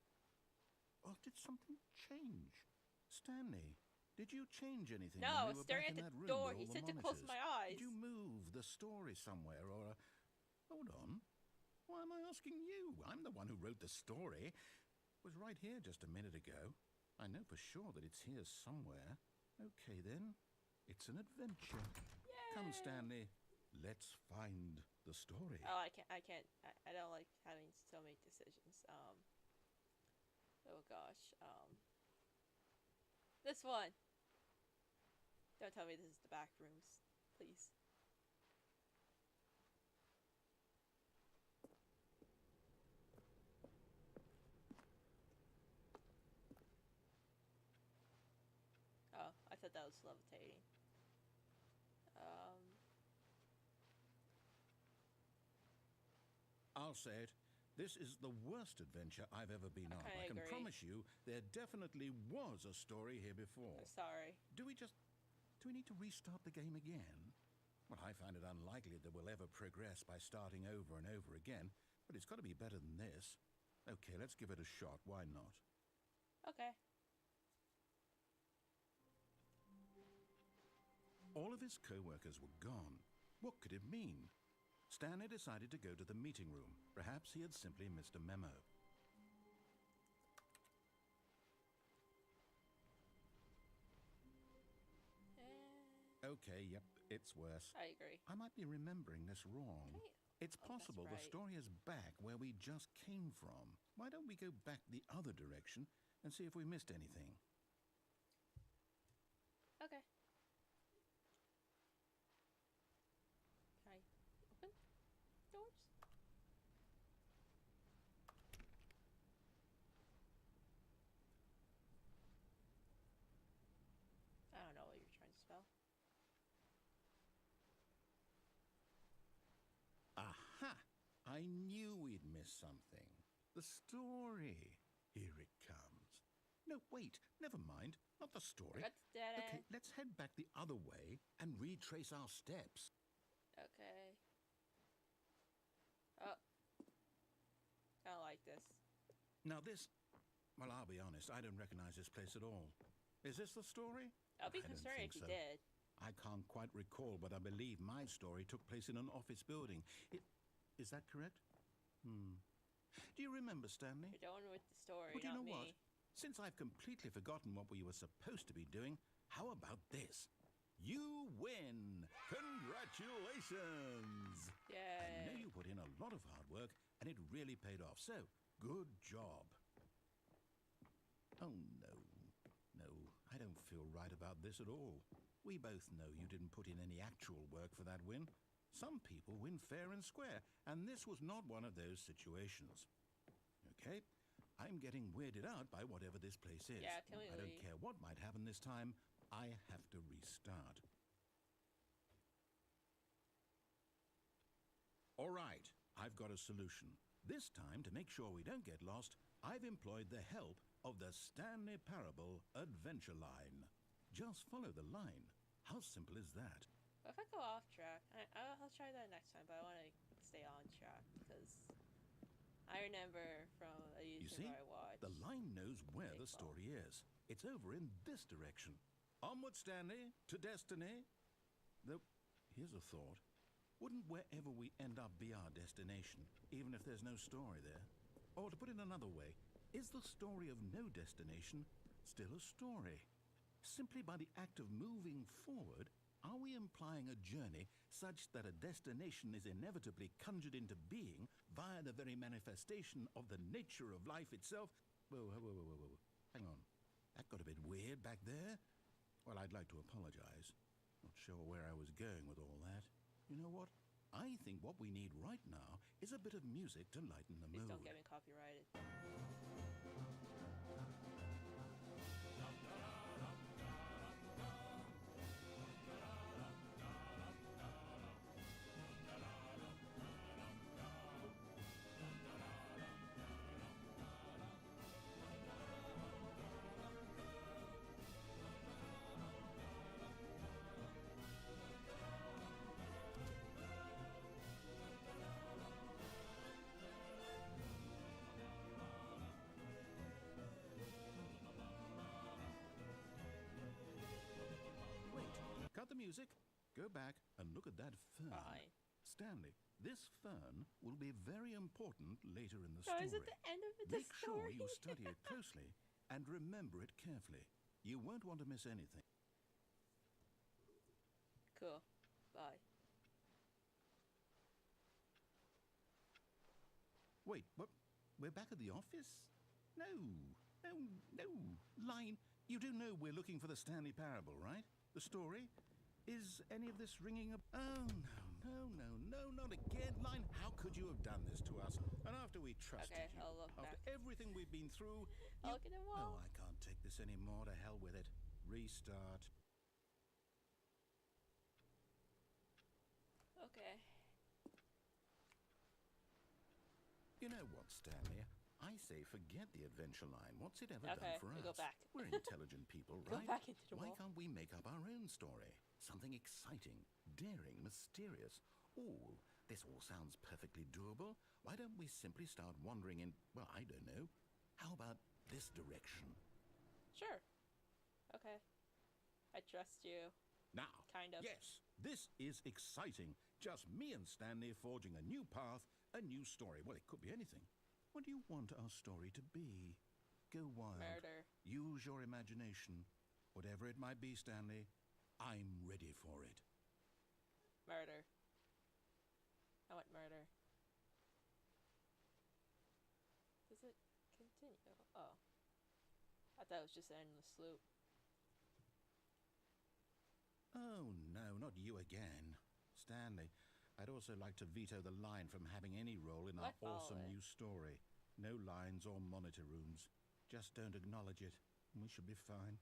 Oh, did something change? Stanley, did you change anything No, when I you was were staring back at in the that room door. with He all said the to close monitors? my eyes. Did you move the story somewhere, or... Hold on. Why am I asking you? I'm the one who wrote the story. It was right here just a minute ago. I know for sure that it's here somewhere. Okay, then. It's an adventure. Yay! Come, Stanley. Let's find the story. Oh, I can't. I don't like having so many decisions. Oh gosh. This one. Don't tell me this is the back rooms, please. Oh, I thought that was levitating. I'll say it. This is the worst adventure I've ever been on. I can agree. promise you there definitely was a story here before. I'm sorry. Do we need to restart the game again? Well, I find it unlikely that we'll ever progress by starting over and over again, but it's got to be better than this. Okay, let's give it a shot. Why not? Okay. All of his co-workers were gone. What could it mean? Stanley decided to go to the meeting room. Perhaps he had simply missed a memo. Okay, yep, it's worse. I agree. I might be remembering this wrong. It's Oh, that's possible the right. story is back where we just came from. Why don't we go back the other direction and see if we missed anything? Okay. Can I open doors? I don't know what you're trying to spell. Aha! I knew we'd missed something. The story. Here it comes. No, wait, never mind. Not the story. Forgot to dead Okay, end. let's head back the other way and retrace our steps. Okay. Oh. I don't like this. Now this, well, I'll be honest, I don't recognize this place at all. Is this the story? I'll be I don't concerned think if you so. did. I can't quite recall, but I believe my story took place in an office building. Is that correct? Do you remember, Stanley? You're the one with the story, Well, do you not know me. what? Since I've completely forgotten what we were supposed to be doing, how about this? You win! Congratulations! I know Yay. you put in a lot of hard work, and it really paid off. So, good job. Oh, no. No, I don't feel right about this at all. We both know you didn't put in any actual work for that win. Some people win fair and square, and this was not one of those situations. Okay? I'm getting weirded out by whatever this place is. Yeah, can we I don't leave? care what might happen this time. I have to restart. All right, I've got a solution. This time, to make sure we don't get lost, I've employed the help of the Stanley Parable Adventure Line. Just follow the line. How simple is that? If I go off track, I'll try that next time, but I want to stay on track because I remember from a You YouTuber see, I watched. the line knows where the Baseball. story is. It's over in this direction. Onward, Stanley, to destiny. Though, here's a thought. Wouldn't wherever we end up be our destination, even if there's no story there? Or to put it another way, is the story of no destination still a story? Simply by the act of moving forward, are we implying a journey such that a destination is inevitably conjured into being via the very manifestation of the nature of life itself? Whoa. Hang on. That got a bit weird back there. Well, I'd like to apologize. Not sure where I was going with all that. You know what? I think what we need right now is a bit of music to lighten the Please mood. don't get me copyrighted. Wait, cut the music. Go back and look at that fern. Fine. Stanley, this fern will be very important later in the No, story. is it the end of the Make sure story? you study it closely and remember it carefully. You won't want to miss anything. Cool. Bye. Wait, what? We're back at the office? No. Line, you do know we're looking for the Stanley Parable, right? The story? Is any of this ringing a... Oh, no, not again. Line, how could you have done this to us? And after we trusted Okay, you, I'll look after back. everything we've been through... I'll look at the Oh, wall. I can't take this anymore. To hell with it. Restart. Okay. You know what, Stanley? I say forget the adventure line. What's it ever Okay, done for we us? go back. We're intelligent people, Go right? back into the Why wall. can't we make up our own story? Something exciting, daring, mysterious. Ooh, this all sounds perfectly doable. Why don't we simply start wandering in, well, I don't know. How about this direction? Sure. Okay. I trust you. Now, Kind of. yes, this is exciting. Just me and Stanley forging a new path, a new story. Well, it could be anything. What do you want our story to be? Go wild. Murder. Use your imagination. Whatever it might be, Stanley, I'm ready for it. Murder. I want murder. Does it continue? Oh. I thought it was just an endless loop. Oh, no, not you again. Stanley, I'd also like to veto the line from having any role in I our follow awesome it. new story. No lines or monitor rooms. Just don't acknowledge it, and we should be fine.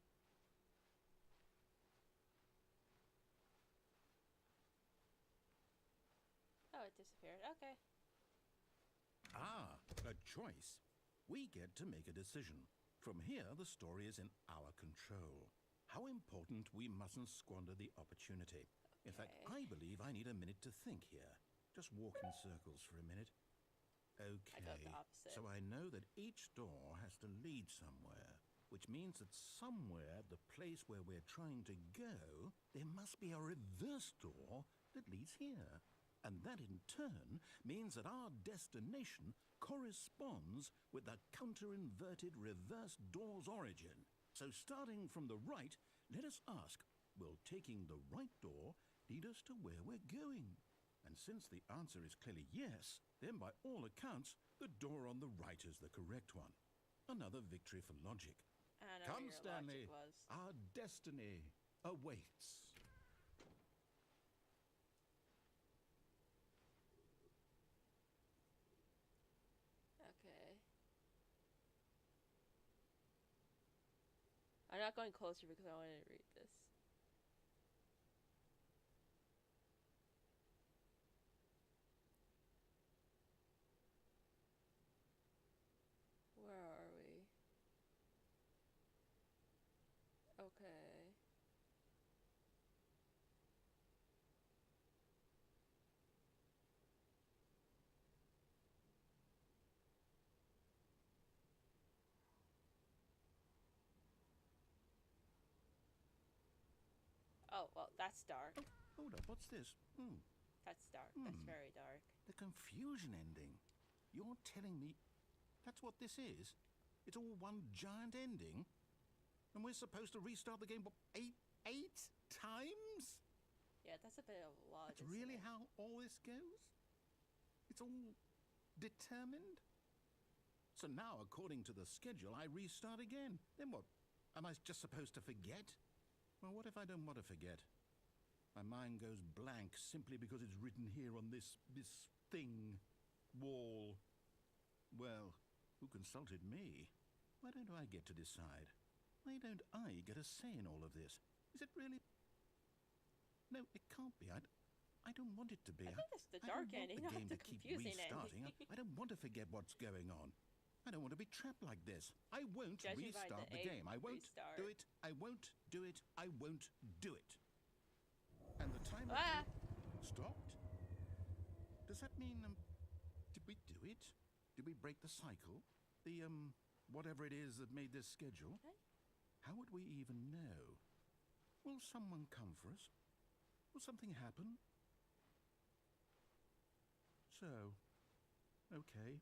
Oh, it disappeared. Okay. Ah, a choice. We get to make a decision. From here, the story is in our control. How important we mustn't squander the opportunity. In fact, Okay. I believe I need a minute to think here. Just walk in circles for a minute. Okay, I got the opposite. so I know that each door has to lead somewhere, which means that somewhere, the place where we're trying to go, there must be a reverse door that leads here. And that in turn means that our destination corresponds with the counter-inverted reverse door's origin. So starting from the right, let us ask, will taking the right door lead us to where we're going? And since the answer is clearly yes, then by all accounts, the door on the right is the correct one. Another victory for logic. I don't know Come, where your Stanley, logic was. our destiny awaits. Okay. I'm not going closer because I want to read this. Where are we? Okay. Oh, well, that's dark. Oh, hold up, what's this? That's dark. That's Hmm. very dark. The confusion ending. You're telling me that's what this is? It's all one giant ending? And we're supposed to restart the game, what, eight times? Yeah, that's a bit of a lot. That's really how all this goes? It's all determined? So now, according to the schedule, I restart again. Then what? Am I just supposed to forget? Well, what if I don't want to forget? My mind goes blank simply because it's written here on this thing, wall. Well, who consulted me? Why don't I get to decide? Why don't I get a say in all of this? Is it really? No, it can't be. I don't want it to be. I think that's the I dark don't want ending, the not game the to keep confusing restarting. ending. I don't want to forget what's going on. I don't want to be trapped like this. I won't Judging by restart the the game. I won't restart. do it. I won't do it. I won't do it. And the timer stopped? Does that mean, did we do it? Did we break the cycle? The, whatever it is that made this schedule? Okay. How would we even know? Will someone come for us? Will something happen? So, okay.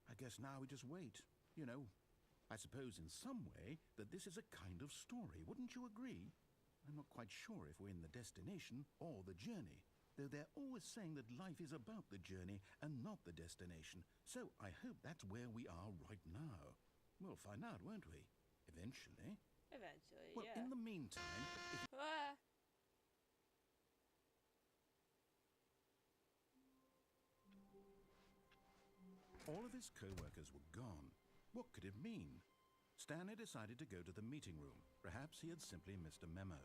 I guess now we just wait. You know, I suppose in some way that this is a kind of story, wouldn't you agree? I'm not quite sure if we're in the destination or the journey, though they're always saying that life is about the journey and not the destination. So I hope that's where we are right now. We'll find out, won't we? Eventually. Eventually, Well, yeah. in the meantime, if Ah! all of his co-workers were gone, what could it mean? Stanley decided to go to the meeting room. Perhaps he had simply missed a memo.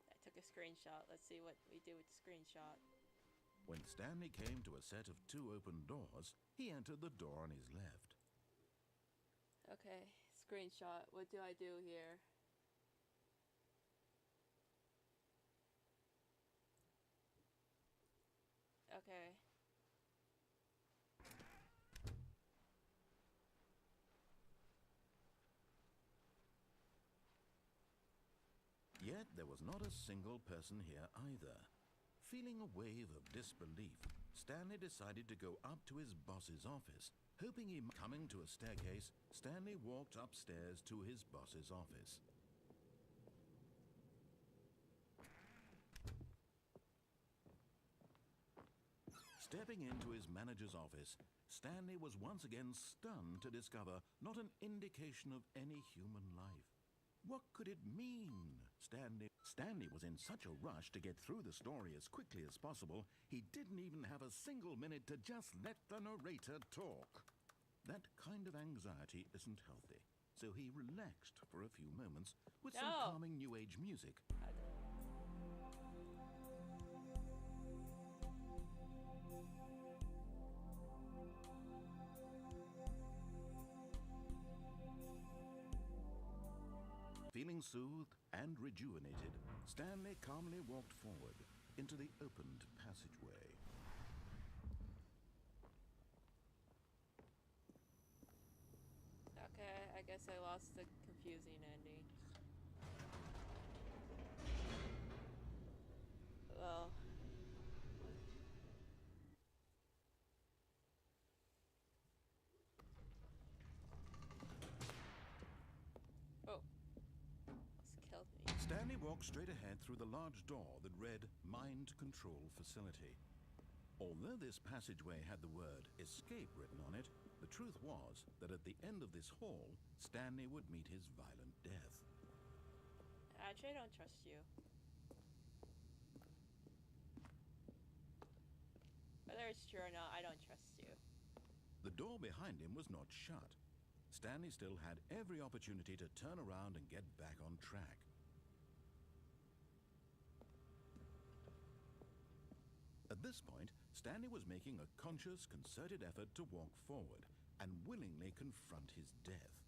I took a screenshot. Let's see what we do with the screenshot. When Stanley came to a set of 2 open doors, he entered the door on his left. Okay, screenshot. What do I do here? Okay. Yet there was not a single person here either. Feeling a wave of disbelief, Stanley decided to go up to his boss's office. Hoping he coming to a staircase, Stanley walked upstairs to his boss's office. Stepping into his manager's office, Stanley was once again stunned to discover not an indication of any human life. What could it mean? Stanley was in such a rush to get through the story as quickly as possible, he didn't even have a single minute to just let the narrator talk. That kind of anxiety isn't healthy, so he relaxed for a few moments with some No. calming New Age music. Feeling soothed and rejuvenated, Stanley calmly walked forward. into the opened passageway. Okay, I guess I lost the confusing ending. Well. Oh. Almost killed me. Stanley walked straight ahead through the large door that read Mind Control Facility. Although this passageway had the word escape written on it, the truth was that at the end of this hall, Stanley would meet his violent death. Actually, I don't trust you. Whether it's true or not, I don't trust you. The door behind him was not shut. Stanley still had every opportunity to turn around and get back on track. At this point, Stanley was making a conscious, concerted effort to walk forward and willingly confront his death.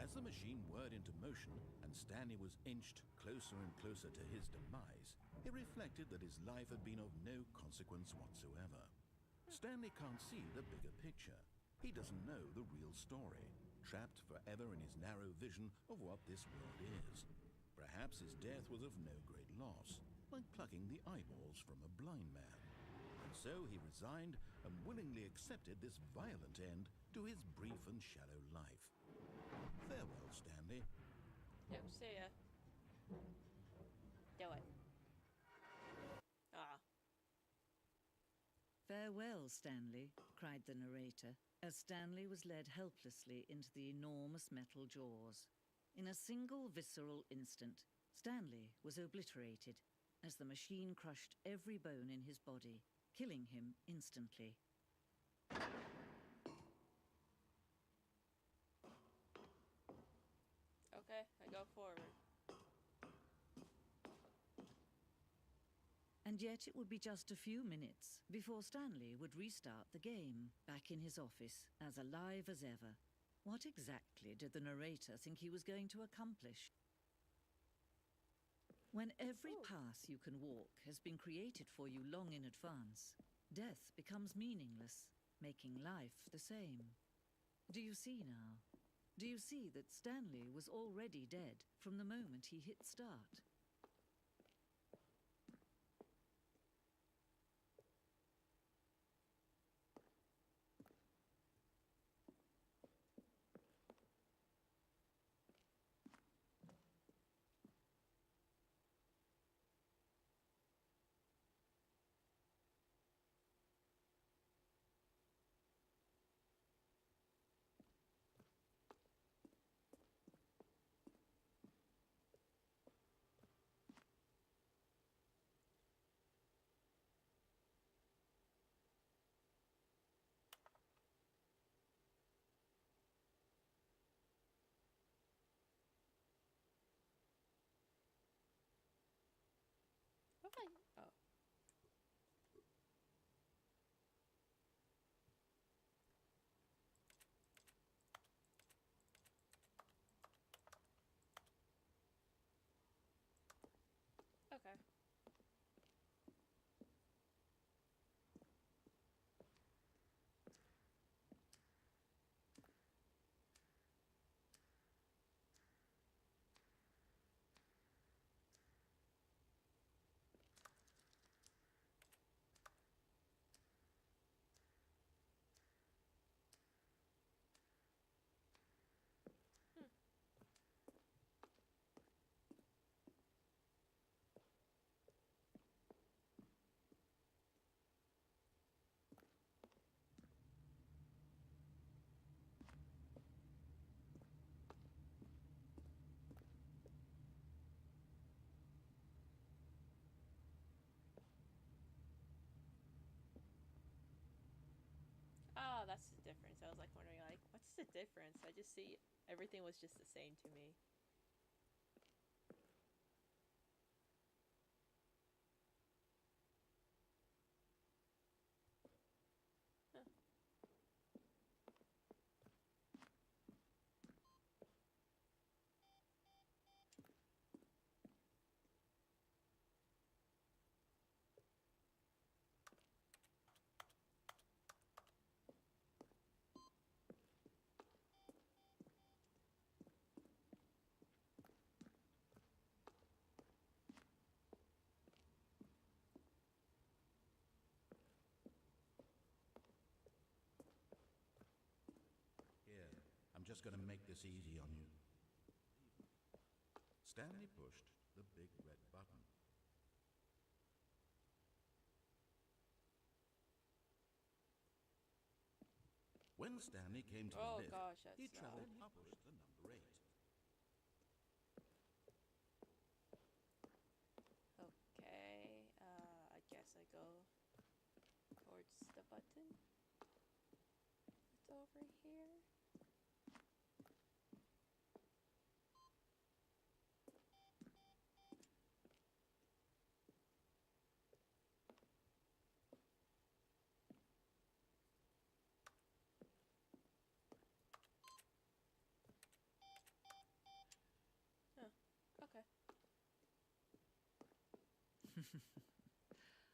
As the machine whirred into motion and Stanley was inched closer and closer to his demise, he reflected that his life had been of no consequence whatsoever. Stanley can't see the bigger picture. He doesn't know the real story, trapped forever in his narrow vision of what this world is. Perhaps his death was of no great loss, like plucking the eyeballs from a blind man. And so he resigned and willingly accepted this violent end to his brief and shallow life. Farewell, Stanley. Yep, see ya. Do it. Ah. "Farewell, Stanley," cried the narrator, as Stanley was led helplessly into the enormous metal jaws. In a single visceral instant, Stanley was obliterated as the machine crushed every bone in his body, killing him instantly. Okay, I go forward. And yet it would be just a few minutes before Stanley would restart the game, back in his office, as alive as ever. What exactly did the narrator think he was going to accomplish? When every path you can walk has been created for you long in advance, death becomes meaningless, making life the same. Do you see now? Do you see that Stanley was already dead from the moment he hit start? Okay. Oh. Okay. that's the difference. I was like wondering, like, what's the difference? I just see everything was just the same to me. Huh. Here, I'm just going to make this easy on you. Stanley pushed the big red button. When Stanley came to Oh the lift, gosh, that's he loud. traveled upwards the number 8. Okay, I guess I go towards the button. It's over here. Oh, okay.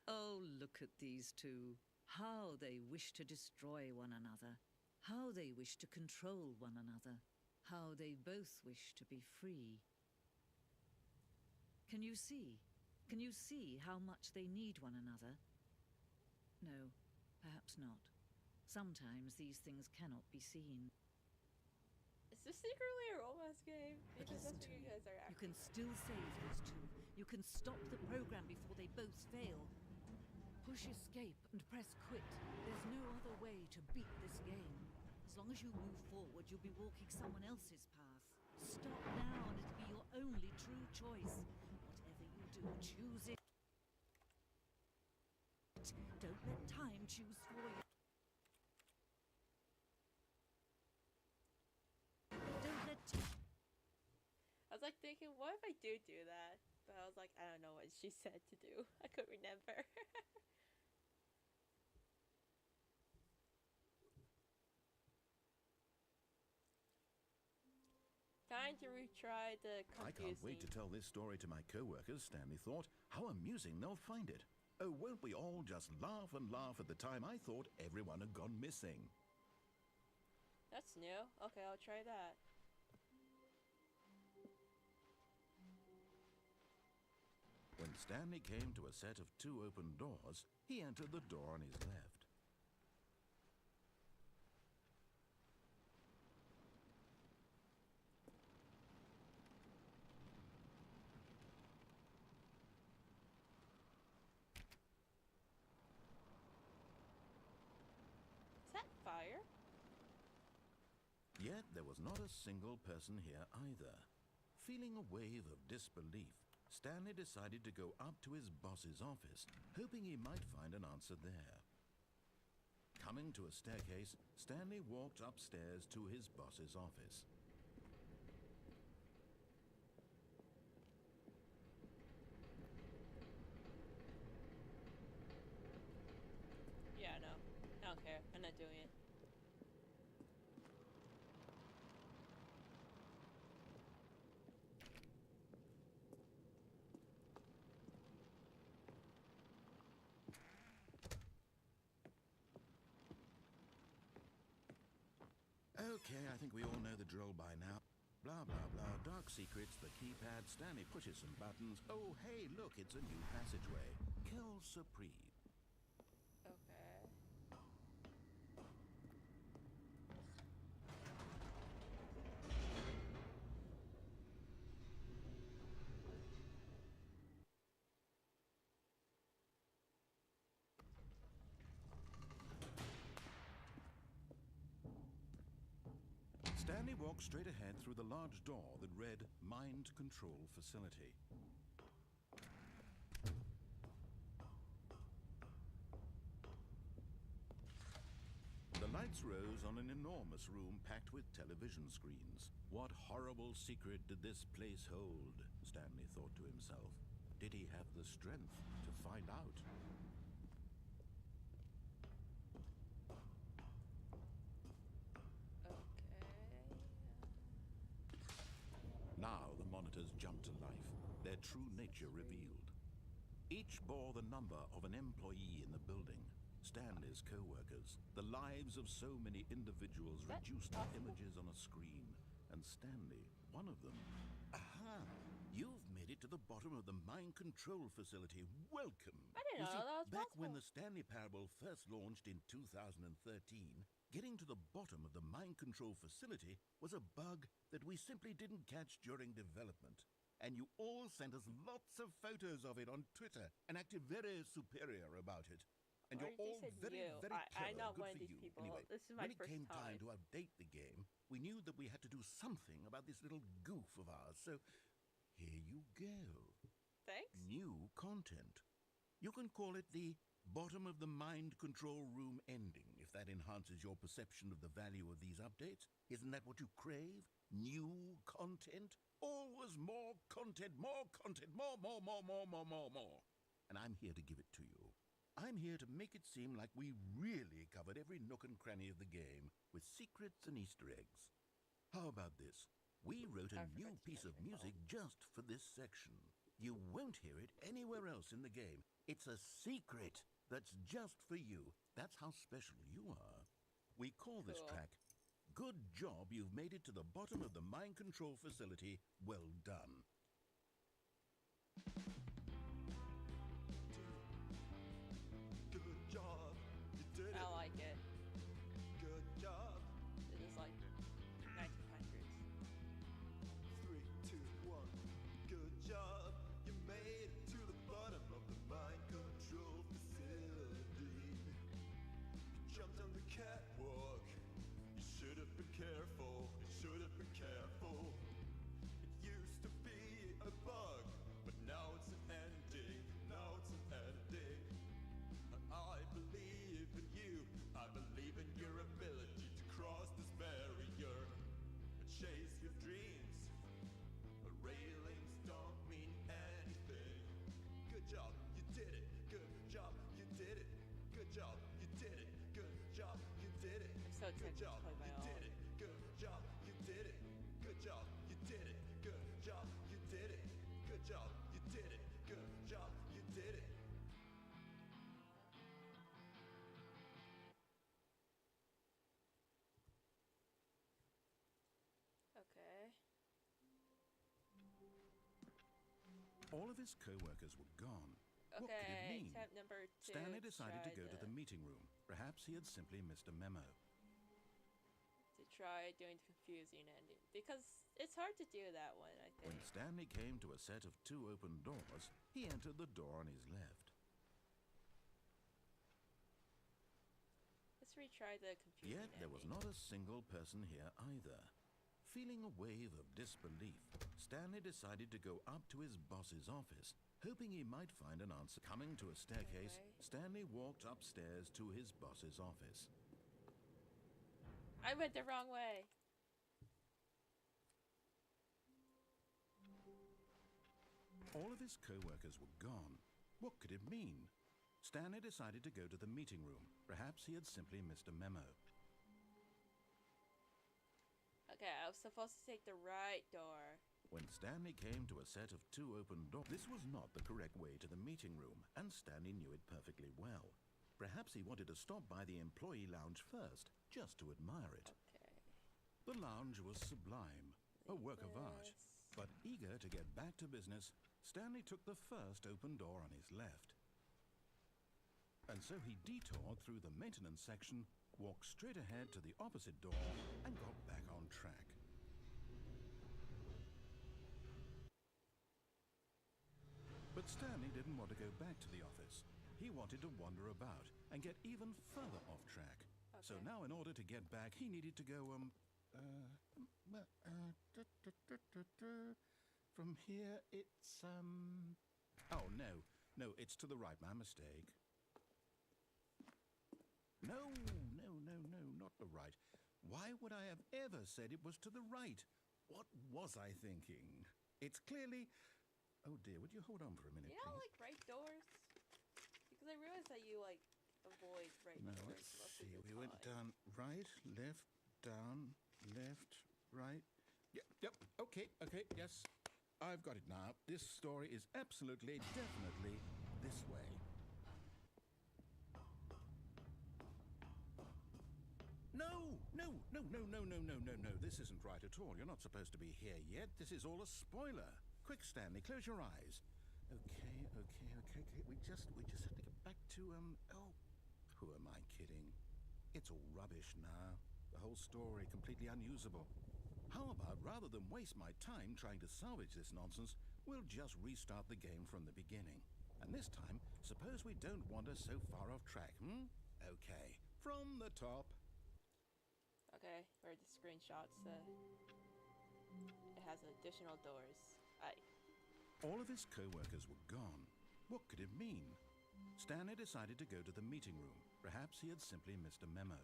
Oh, look at these two. How they wish to destroy one another. How they wish to control one another. How they both wish to be free. Can you see? Can you see how much they need one another? No, perhaps not. Sometimes these things cannot be seen. Is this secretly a romance game? But Because listen that's to what you me. guys are You acting. can still save these two. You can stop the program before they both fail. Push escape and press quit. There's no other way to beat this game. As long as you move forward, you'll be walking someone else's path. Stop now and it'll be your only true choice. Whatever you do, choose it. Don't let time choose for you. Don't let time... I was like thinking, what if I do that? But I was like, I don't know what she said to do. I couldn't remember. Time to retry the I confusing. can't wait to tell this story to my co-workers, Stanley thought. How amusing they'll find it. Oh, won't we all just laugh and laugh at the time I thought everyone had gone missing? That's new. Okay, I'll try that. When Stanley came to a set of 2 open doors, he entered the door on his left. Is that fire? Yet there was not a single person here either. Feeling a wave of disbelief, Stanley decided to go up to his boss's office, hoping he might find an answer there. Coming to a staircase, Stanley walked upstairs to his boss's office. Yeah, no. I don't care. I'm not doing it. Okay, I think we all know the drill by now. Blah, blah, blah, dark secrets, the keypad, Stanley pushes some buttons. Oh, hey, look, it's a new passageway. Kill Supreme. Okay. Stanley walked straight ahead through the large door that read Mind Control Facility. The light Spirits rose on an enormous room packed with television screens. What horrible secret did this place hold? Stanley thought to himself. Did he have the strength to find out? Now the monitors jumped to life, their true nature revealed. Each bore the number of an employee in the building. Stanley's co-workers, the lives of so many individuals reduced to images on a screen. And Stanley, one of them. Aha! You've made it to the bottom of the mind control facility. Welcome! I didn't know that was back possible. when the Stanley Parable first launched in 2013, getting to the bottom of the mind control facility was a bug that we simply didn't catch during development. And you all sent us lots of photos of it on Twitter and acted very superior about it. And Or you're you all said very, you. very clever. I'm not Good one of for these you. people. Anyway, This is my when it first came time. time to update the game, we knew that we had to do something about this little goof of ours. So here you go. Thanks. New content. You can call it the bottom of the mind control room ending, if that enhances your perception of the value of these updates. Isn't that what you crave? New content? Always more content, more content, more. And I'm here to give it to you. I'm here to make it seem like we really covered every nook and cranny of the game with secrets and Easter eggs. How about this? We wrote a I new forgot to piece of turn my music just for this section. You won't hear it anywhere else in the game. It's a secret that's just for you. That's how special you are. We call this Cool. track, Good Job You've Made It to the Bottom of the Mind Control Facility. Well done. Good job, you did I it. like it. Good job. This is like 1900s. 3, 2, 1. Good job, you made it to the bottom of the mind control facility. You jumped on the catwalk. You should have been careful. You should have been careful. It used to be a bug, but now it's an ending. Now it's an ending. I believe in you. I believe in your ability to cross this barrier and chase your dreams. Railings don't mean anything. Good job, you did it. Good job, you did it. Good job, you did it. Good job, you did it. I'm so Good excited to job, play my you own. did it. Good job, you did it. Good job, you did it. Good job, you did it. Good job, you did it. Good job, you did it. Okay. All of his co-workers were gone. What could it Okay. mean? Attempt number 2. Stanley decided to try go to the meeting room. Perhaps he had simply missed a memo. to try doing the confusing ending because it's hard to do that one. I When think. Stanley came to a set of 2 open doors, he entered the door on his left. Let's retry the confusing Yet there was ending. not a single person here either. Feeling a wave of disbelief, Stanley decided to go up to his boss's office, hoping he might find an answer. Coming to a staircase, Okay. Stanley walked upstairs to his boss's office. I went the wrong way. All of his co-workers were gone. What could it mean? Stanley decided to go to the meeting room. Perhaps he had simply missed a memo. Okay, I was supposed to take the right door. When Stanley came to a set of 2 open doors, this was not the correct way to the meeting room, and Stanley knew it perfectly well. Perhaps he wanted to stop by the employee lounge first, just to admire it. Okay. The lounge was sublime, a work of art. Yes. But eager to get back to business, Stanley took the first open door on his left. And so he detoured through the maintenance section, walked straight ahead to the opposite door, and got back on track. But Stanley didn't want to go back to the office. He wanted to wander about and get even further off track. So Okay. now in order to get back, he needed to go, from here it's, oh, no, it's to the right, my mistake. No, not Right. Why would I have ever said it was to the right? What was I thinking? It's clearly... Oh dear, would you hold on for a minute, You don't please? like right doors? Because I realized that you like avoid right No, doors let's most see. of the We time. went down right, left, down, left, right. Yep, okay, yes. I've got it now. This story is absolutely, definitely this way. No. This isn't right at all. You're not supposed to be here yet. This is all a spoiler. Quick, Stanley, close your eyes. Okay. We just have to get back to, oh, who am I kidding? It's all rubbish now. The whole story completely unusable. How about, rather than waste my time trying to salvage this nonsense, we'll just restart the game from the beginning. And this time, suppose we don't wander so far off track, Okay, from the top. Okay, where the screenshot said it has additional doors. All of his co-workers were gone. What could it mean? Stanley decided to go to the meeting room. Perhaps he had simply missed a memo.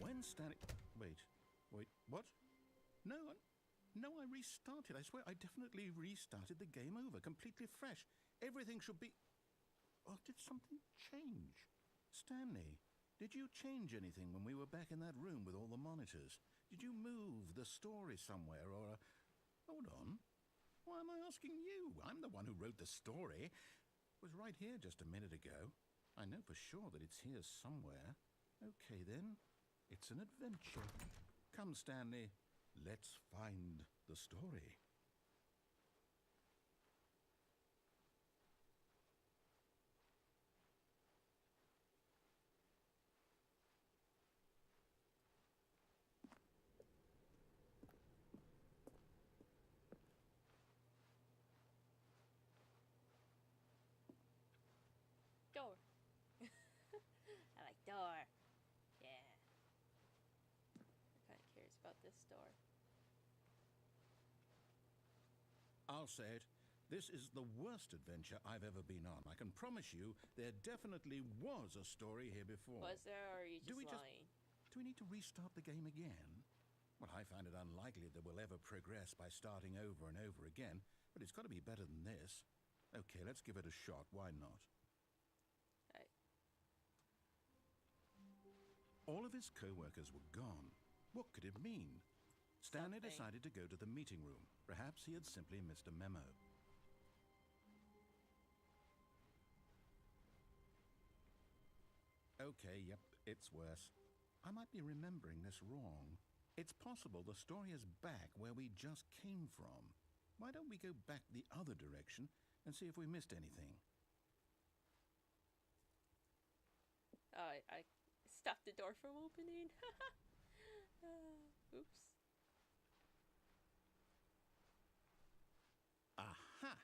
When Stanley... Wait, what? No, I restarted. I swear, I definitely restarted the game over, completely fresh. Everything should be... Oh, did something change? Stanley, did you change anything when we were back in that room with all the monitors? Did you move the story somewhere, or... Hold on. Why am I asking you? I'm the one who wrote the story. It was right here just a minute ago. I know for sure that it's here somewhere. Okay, then. It's an adventure. Come, Stanley. Let's find the story. Door. I like door. Yeah. I'm kind of curious about this door. I'll say it. This is the worst adventure I've ever been on. I can promise you there definitely was a story here before. Was there, or are you Do just we lying? Do we need to restart the game again? Well, I find it unlikely that we'll ever progress by starting over and over again, but it's got to be better than this. Okay, let's give it a shot. Why not? Right. All of his co-workers were gone. What could it mean? Stanley Something. decided to go to the meeting room. Perhaps he had simply missed a memo. Okay, yep, it's worse. I might be remembering this wrong. It's possible the story is back where we just came from. Why don't we go back the other direction and see if we missed anything? Oh, I stopped the door from opening. Oops. Aha!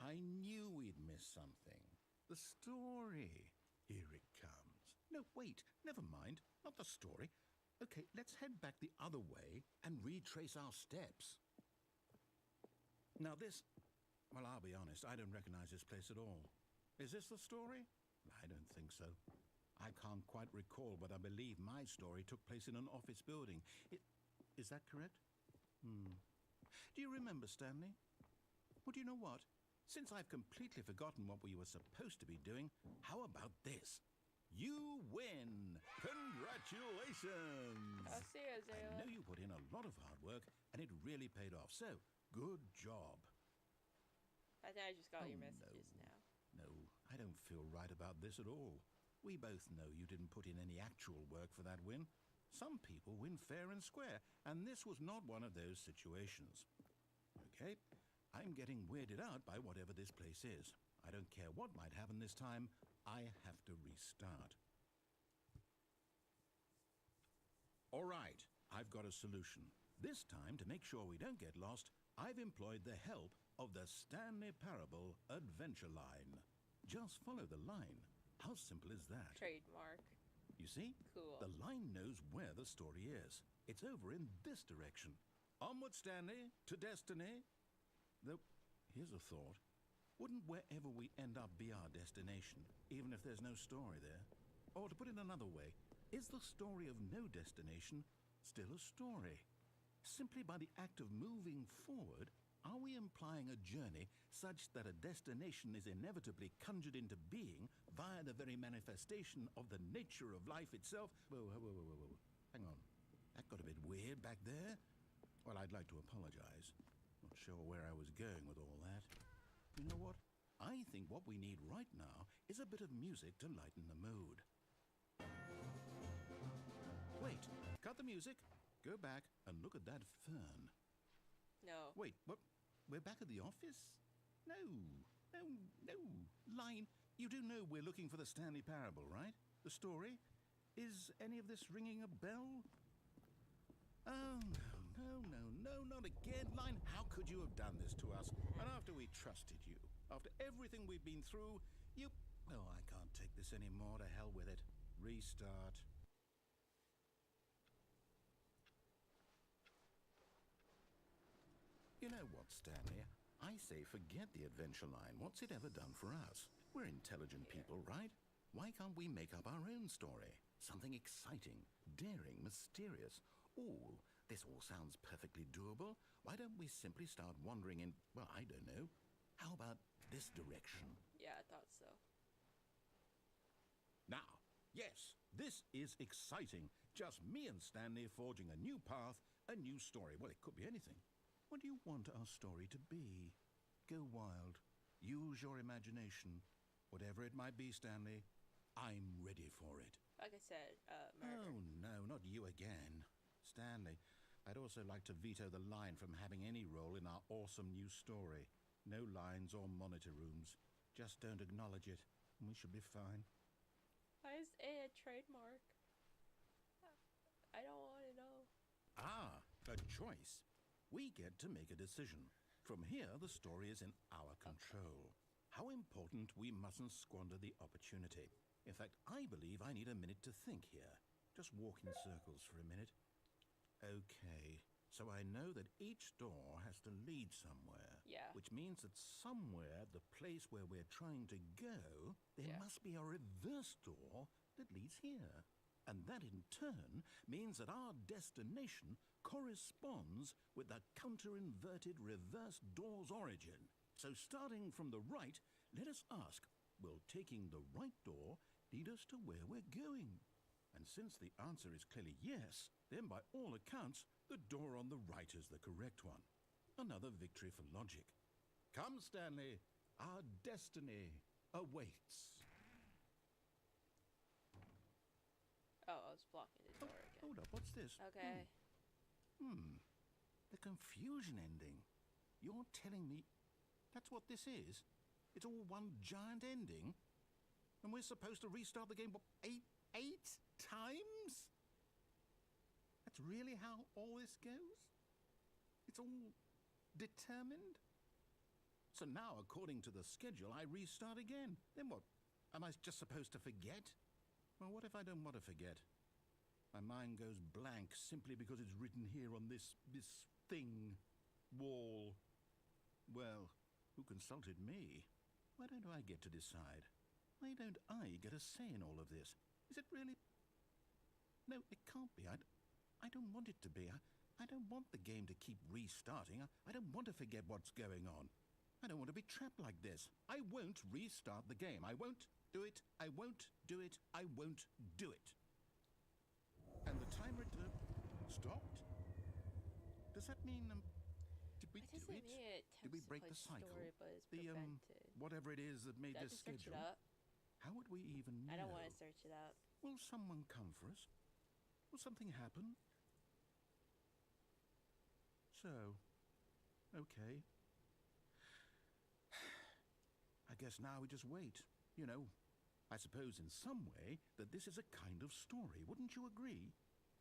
I knew we'd missed something. The story. Here it comes. No, wait, never mind. Not the story. Okay, let's head back the other way and retrace our steps. Now this... Well, I'll be honest, I don't recognize this place at all. Is this the story? I don't think so. I can't quite recall, but I believe my story took place in an office building. Is that correct? Do you remember, Stanley? Well, do you know what? Since I've completely forgotten what we were supposed to be doing, how about this? You win! Congratulations! Oh, see you, I Zayla. know you put in a lot of hard work, and it really paid off. So, good job. I think I just got Oh, your messages now. No, I don't feel right about this at all. We both know you didn't put in any actual work for that win. Some people win fair and square, and this was not one of those situations. Okay, I'm getting weirded out by whatever this place is. I don't care what might happen this time. I have to restart. All right, I've got a solution. This time, to make sure we don't get lost, I've employed the help of the Stanley Parable adventure line. Just follow the line. How simple is that? Trademark. You see? Cool. The line knows where the story is. It's over in this direction. Onward, Stanley, to destiny. Though, here's a thought. Wouldn't wherever we end up be our destination, even if there's no story there? Or to put it another way, is the story of no destination still a story? Simply by the act of moving forward, are we implying a journey such that a destination is inevitably conjured into being via the very manifestation of the nature of life itself? Whoa. Hang on. That got a bit weird back there. Well, I'd like to apologize. Not sure where I was going with all that. You know what? I think what we need right now is a bit of music to lighten the mood. Wait, cut the music. Go back and look at that fern. No. Wait, what? We're back at the office? No. Line, you do know we're looking for the Stanley Parable, right? The story? Is any of this ringing a bell? Oh, no, not again. Line, how could you have done this to us? And after we trusted you, after everything we've been through, you... Oh, I can't take this anymore. To hell with it. Restart. You know what, Stanley? I say forget the adventure line. What's it ever done for us? We're intelligent people, right? Why can't we make up our own story? Something exciting, daring, mysterious. Ooh, this all sounds perfectly doable. Why don't we simply start wandering in, well, I don't know. How about this direction? Yeah, I thought so. Now, yes, this is exciting. Just me and Stanley forging a new path, a new story. Well, it could be anything. What do you want our story to be? Go wild. Use your imagination. Whatever it might be, Stanley, I'm ready for it. Like I said, murder. Oh, no, not you again. Stanley, I'd also like to veto the line from having any role in our awesome new story. No lines or monitor rooms. Just don't acknowledge it, and we should be fine. Why is A a trademark? I don't want to know. Ah, a choice. We get to make a decision. From here, the story is in our control. How important we mustn't squander the opportunity. In fact, I believe I need a minute to think here. Just walk in circles for a minute. Okay, so I know that each door has to lead somewhere. Yeah. Which means that somewhere, the place where we're trying to go, there Yeah. must be a reverse door that leads here. And that in turn means that our destination corresponds with the counter-inverted reverse door's origin. So starting from the right, let us ask, will taking the right door lead us to where we're going? And since the answer is clearly yes, then by all accounts, the door on the right is the correct one. Another victory for logic. Come, Stanley, our destiny awaits. Oh, I was blocking the door again. Hold up, what's this? Okay. The confusion ending. You're telling me that's what this is? It's all one giant ending? And we're supposed to restart the game, what, eight times? That's really how all this goes? It's all determined? So now, according to the schedule, I restart again. Then what? Am I just supposed to forget? Well, what if I don't want to forget? My mind goes blank simply because it's written here on this thing, wall. Well, who consulted me? Why don't I get to decide? Why don't I get a say in all of this? Is it really? No, it can't be. I don't want it to be. I don't want the game to keep restarting. I don't want to forget what's going on. I don't want to be trapped like this. I won't restart the game. I won't do it. I won't do it. I won't do it. And the timer stopped? Does that mean, did we It do doesn't it? mean it Did we attempts to break play the cycle? story, but it's The, prevented. whatever it is that made Did I this just search schedule. it up? How would we even know? I don't want to search it up. Will someone come for us? Will something happen? So, okay. I guess now we just wait. You know, I suppose in some way that this is a kind of story. Wouldn't you agree?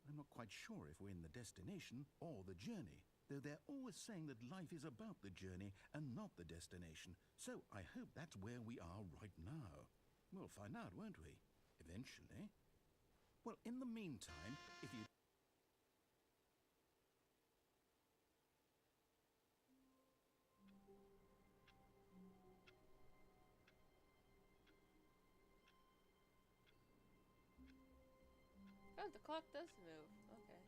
I'm not quite sure if we're in the destination or the journey, though they're always saying that life is about the journey and not the destination. So I hope that's where we are right now. We'll find out, won't we? Eventually. Well, in the meantime, if you... Oh, the clock does move. Okay.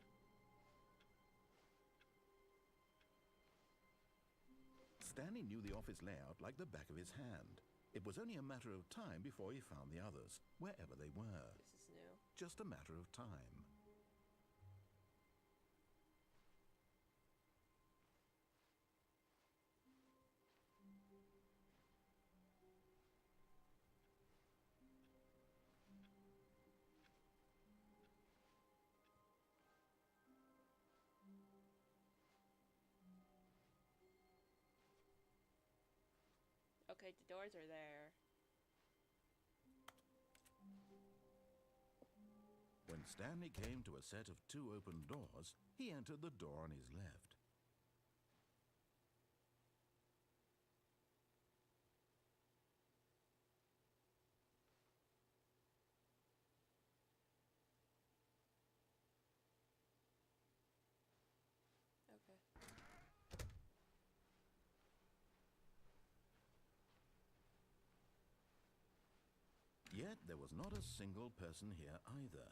Stanley knew the office layout like the back of his hand. It was only a matter of time before he found the others, wherever they were. This is new. Just a matter of time. Okay, the doors are there. When Stanley came to a set of 2 open doors, he entered the door on his left. Okay. Yet there was not a single person here either.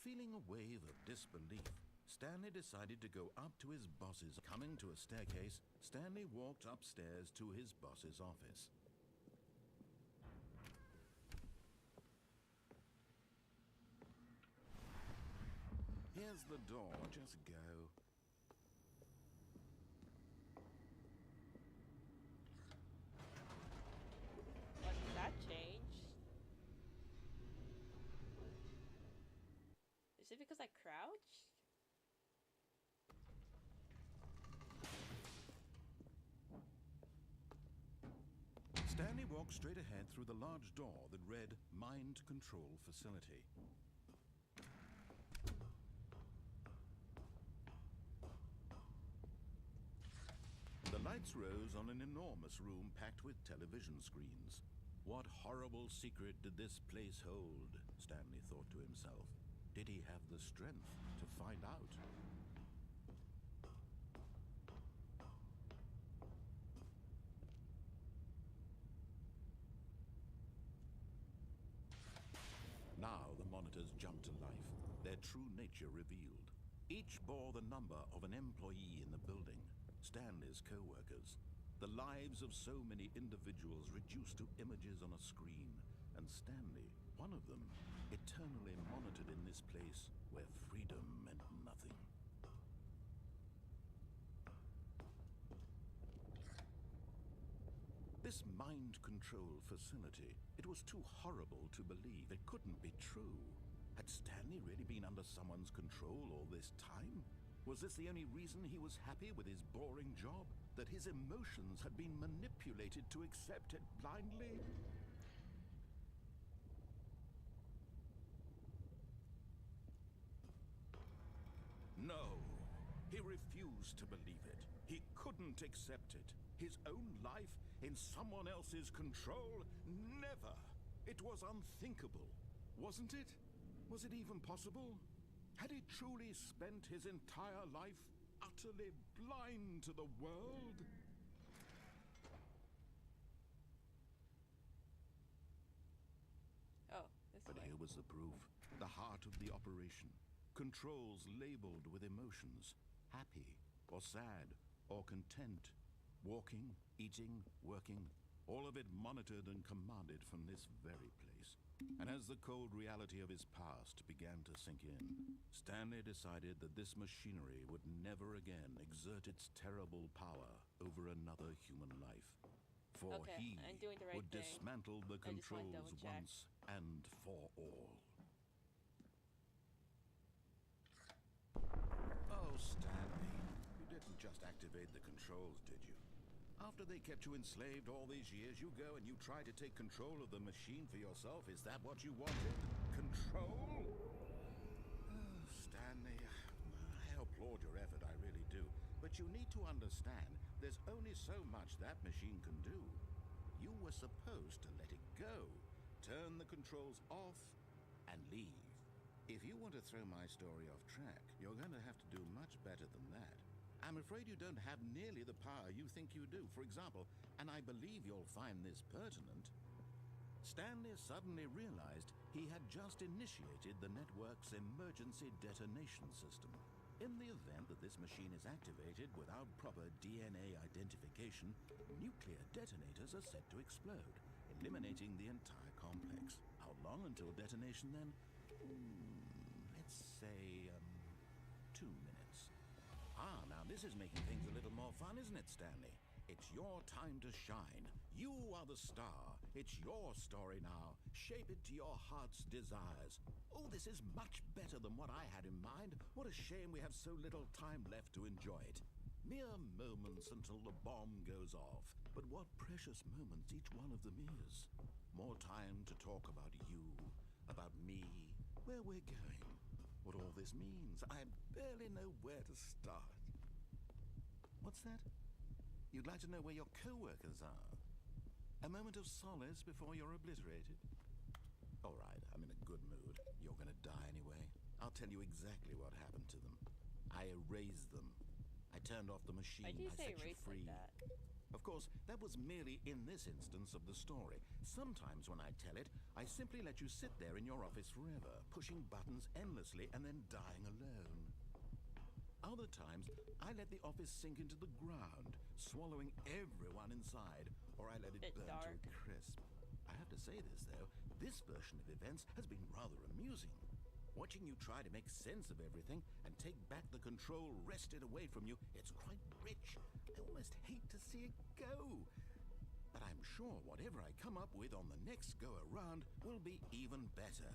Feeling a wave of disbelief, Stanley decided to go up to his boss's. Coming to a staircase, Stanley walked upstairs to his boss's office. Here's the door, just go. What did that change? Is it because I crouched? Stanley walked straight ahead through the large door that read Mind Control Facility. The lights rose on an enormous room packed with television screens. What horrible secret did this place hold? Stanley thought to himself. Did he have the strength to find out? Now the monitors jumped to life, their true nature revealed. Each bore the number of an employee in the building, Stanley's co-workers. The lives of so many individuals reduced to images on a screen, and Stanley, one of them, eternally monitored in this place where freedom meant nothing. This mind control facility, it was too horrible to believe. It couldn't be true. Had Stanley really been under someone's control all this time? Was this the only reason he was happy with his boring job? That his emotions had been manipulated to accept it blindly? No, he refused to believe it. He couldn't accept it. His own life in someone else's control? Never! It was unthinkable, wasn't it? Was it even possible? Had he truly spent his entire life utterly blind to the world? Oh, this But way. here was the proof. The heart of the operation. Controls labeled with emotions. Happy, or sad, or content. Walking, eating, working. All of it monitored and commanded from this very place. And as the cold reality of his past began to sink in, Stanley decided that this machinery would never again exert its terrible power over another human life. For Okay, he I'm doing the right would thing. dismantle the I just wanna controls double check. once and for all. Oh, Stanley, you didn't just activate the controls, did you? After they kept you enslaved all these years, you go and you try to take control of the machine for yourself. Is that what you wanted? Control? Oh, Stanley, I applaud your effort, I really do. But you need to understand, there's only so much that machine can do. You were supposed to let it go, turn the controls off, and leave. If you want to throw my story off track, you're going to have to do much better than that. I'm afraid you don't have nearly the power you think you do. For example, and I believe you'll find this pertinent, Stanley suddenly realized he had just initiated the network's emergency detonation system. In the event that this machine is activated without proper DNA identification, nuclear detonators are said to explode, eliminating the entire complex. How long until detonation then? Let's say, 2 minutes. Now this is making things a little more fun, isn't it, Stanley? It's your time to shine. You are the star. It's your story now. Shape it to your heart's desires. Oh, this is much better than what I had in mind. What a shame we have so little time left to enjoy it. Mere moments until the bomb goes off. But what precious moments each one of them is. More time to talk about you, about me, where we're going, what all this means. I barely know where to start. What's that? You'd like to know where your co-workers are? A moment of solace before you're obliterated? All right, I'm in a good mood. You're gonna die anyway. I'll tell you exactly what happened to them. I erased them. I turned off the machine. Why do you I say set you erase free. like that? Of course, that was merely in this instance of the story. Sometimes when I tell it, I simply let you sit there in your office forever, pushing buttons endlessly and then dying alone. Other times, I let the office sink into the ground, swallowing everyone inside, or I let it Bit burn dark. to a crisp. I have to say this, though, this version of events has been rather amusing. Watching you try to make sense of everything and take back the control wrested away from you, it's quite rich. I almost hate to see it go. But I'm sure whatever I come up with on the next go-around will be even better.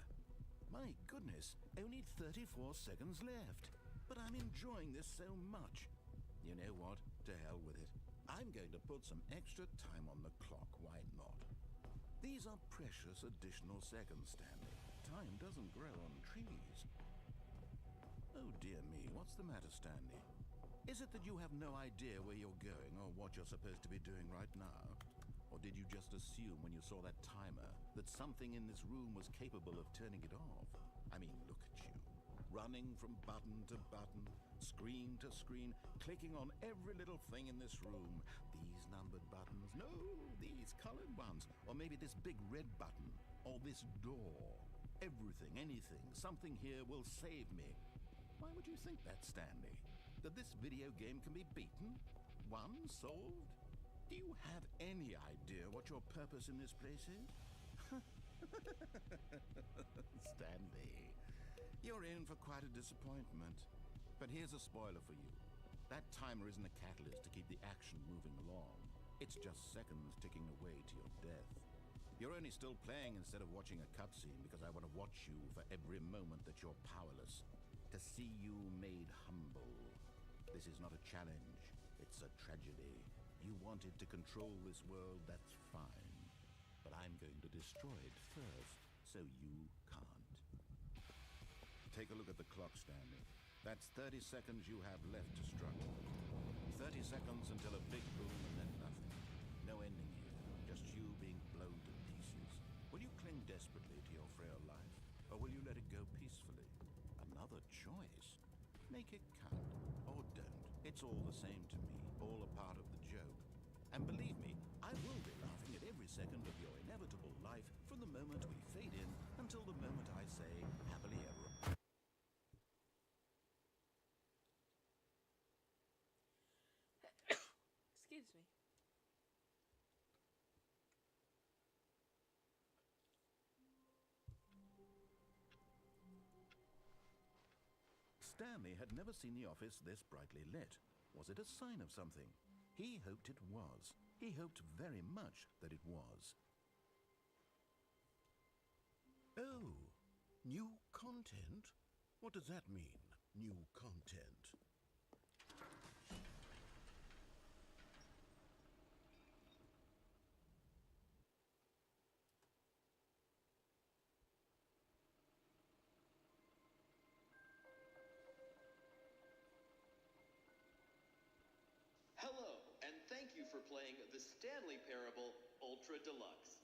My goodness, only 34 seconds left. But I'm enjoying this so much. You know what? To hell with it. I'm going to put some extra time on the clock, why not? These are precious additional seconds, Stanley. Time doesn't grow on trees. Oh dear me, what's the matter, Stanley? Is it that you have no idea where you're going or what you're supposed to be doing right now? Or did you just assume when you saw that timer that something in this room was capable of turning it off? I mean, look at you. Running from button to button, screen to screen, clicking on every little thing in this room. These numbered buttons, no, these colored ones. Or maybe this big red button, or this door. Everything, anything, something here will save me. Why would you think that, Stanley? That this video game can be beaten? Won? Solved? Do you have any idea what your purpose in this place is? Stanley, you're in for quite a disappointment. But here's a spoiler for you. That timer isn't a catalyst to keep the action moving along. It's just seconds ticking away to your death. You're only still playing instead of watching a cutscene because I want to watch you for every moment that you're powerless. To see you made humble. This is not a challenge. It's a tragedy. You wanted to control this world, that's fine. But I'm going to destroy it first, so you can't. Take a look at the clock, Stanley. That's 30 seconds you have left to struggle. 30 seconds until a big boom and then nothing. No ending here, just you being blown to pieces. Will you cling desperately to your frail life, or will you let it go peacefully? Another choice. Make it count, or don't. It's all the same to me, all a part of the joke. And believe me, I will be laughing at every second of your inevitable life from the moment we fade in until the moment I say happily ever. Excuse me. Stanley had never seen the office this brightly lit. Was it a sign of something? He hoped it was. He hoped very much that it was. Oh, new content? What does that mean, new content? Hello, and thank you for playing the Stanley Parable Ultra Deluxe.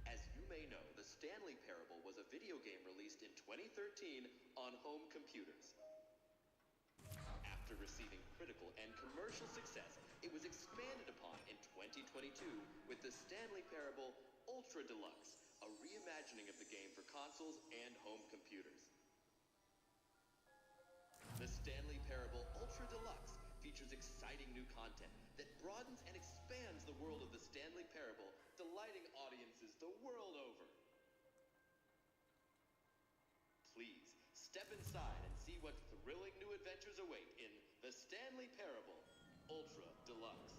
As you may know, the Stanley Parable was a video game released in 2013 on home computers. After receiving critical and commercial success, it was expanded upon in 2022 with the Stanley Parable Ultra Deluxe, a reimagining of the game for consoles and home computers. The Stanley Parable Ultra Deluxe features exciting new content that broadens and expands the world of the Stanley Parable, delighting audiences the world over. Please, step inside and see what thrilling new adventures await in The Stanley Parable Ultra Deluxe.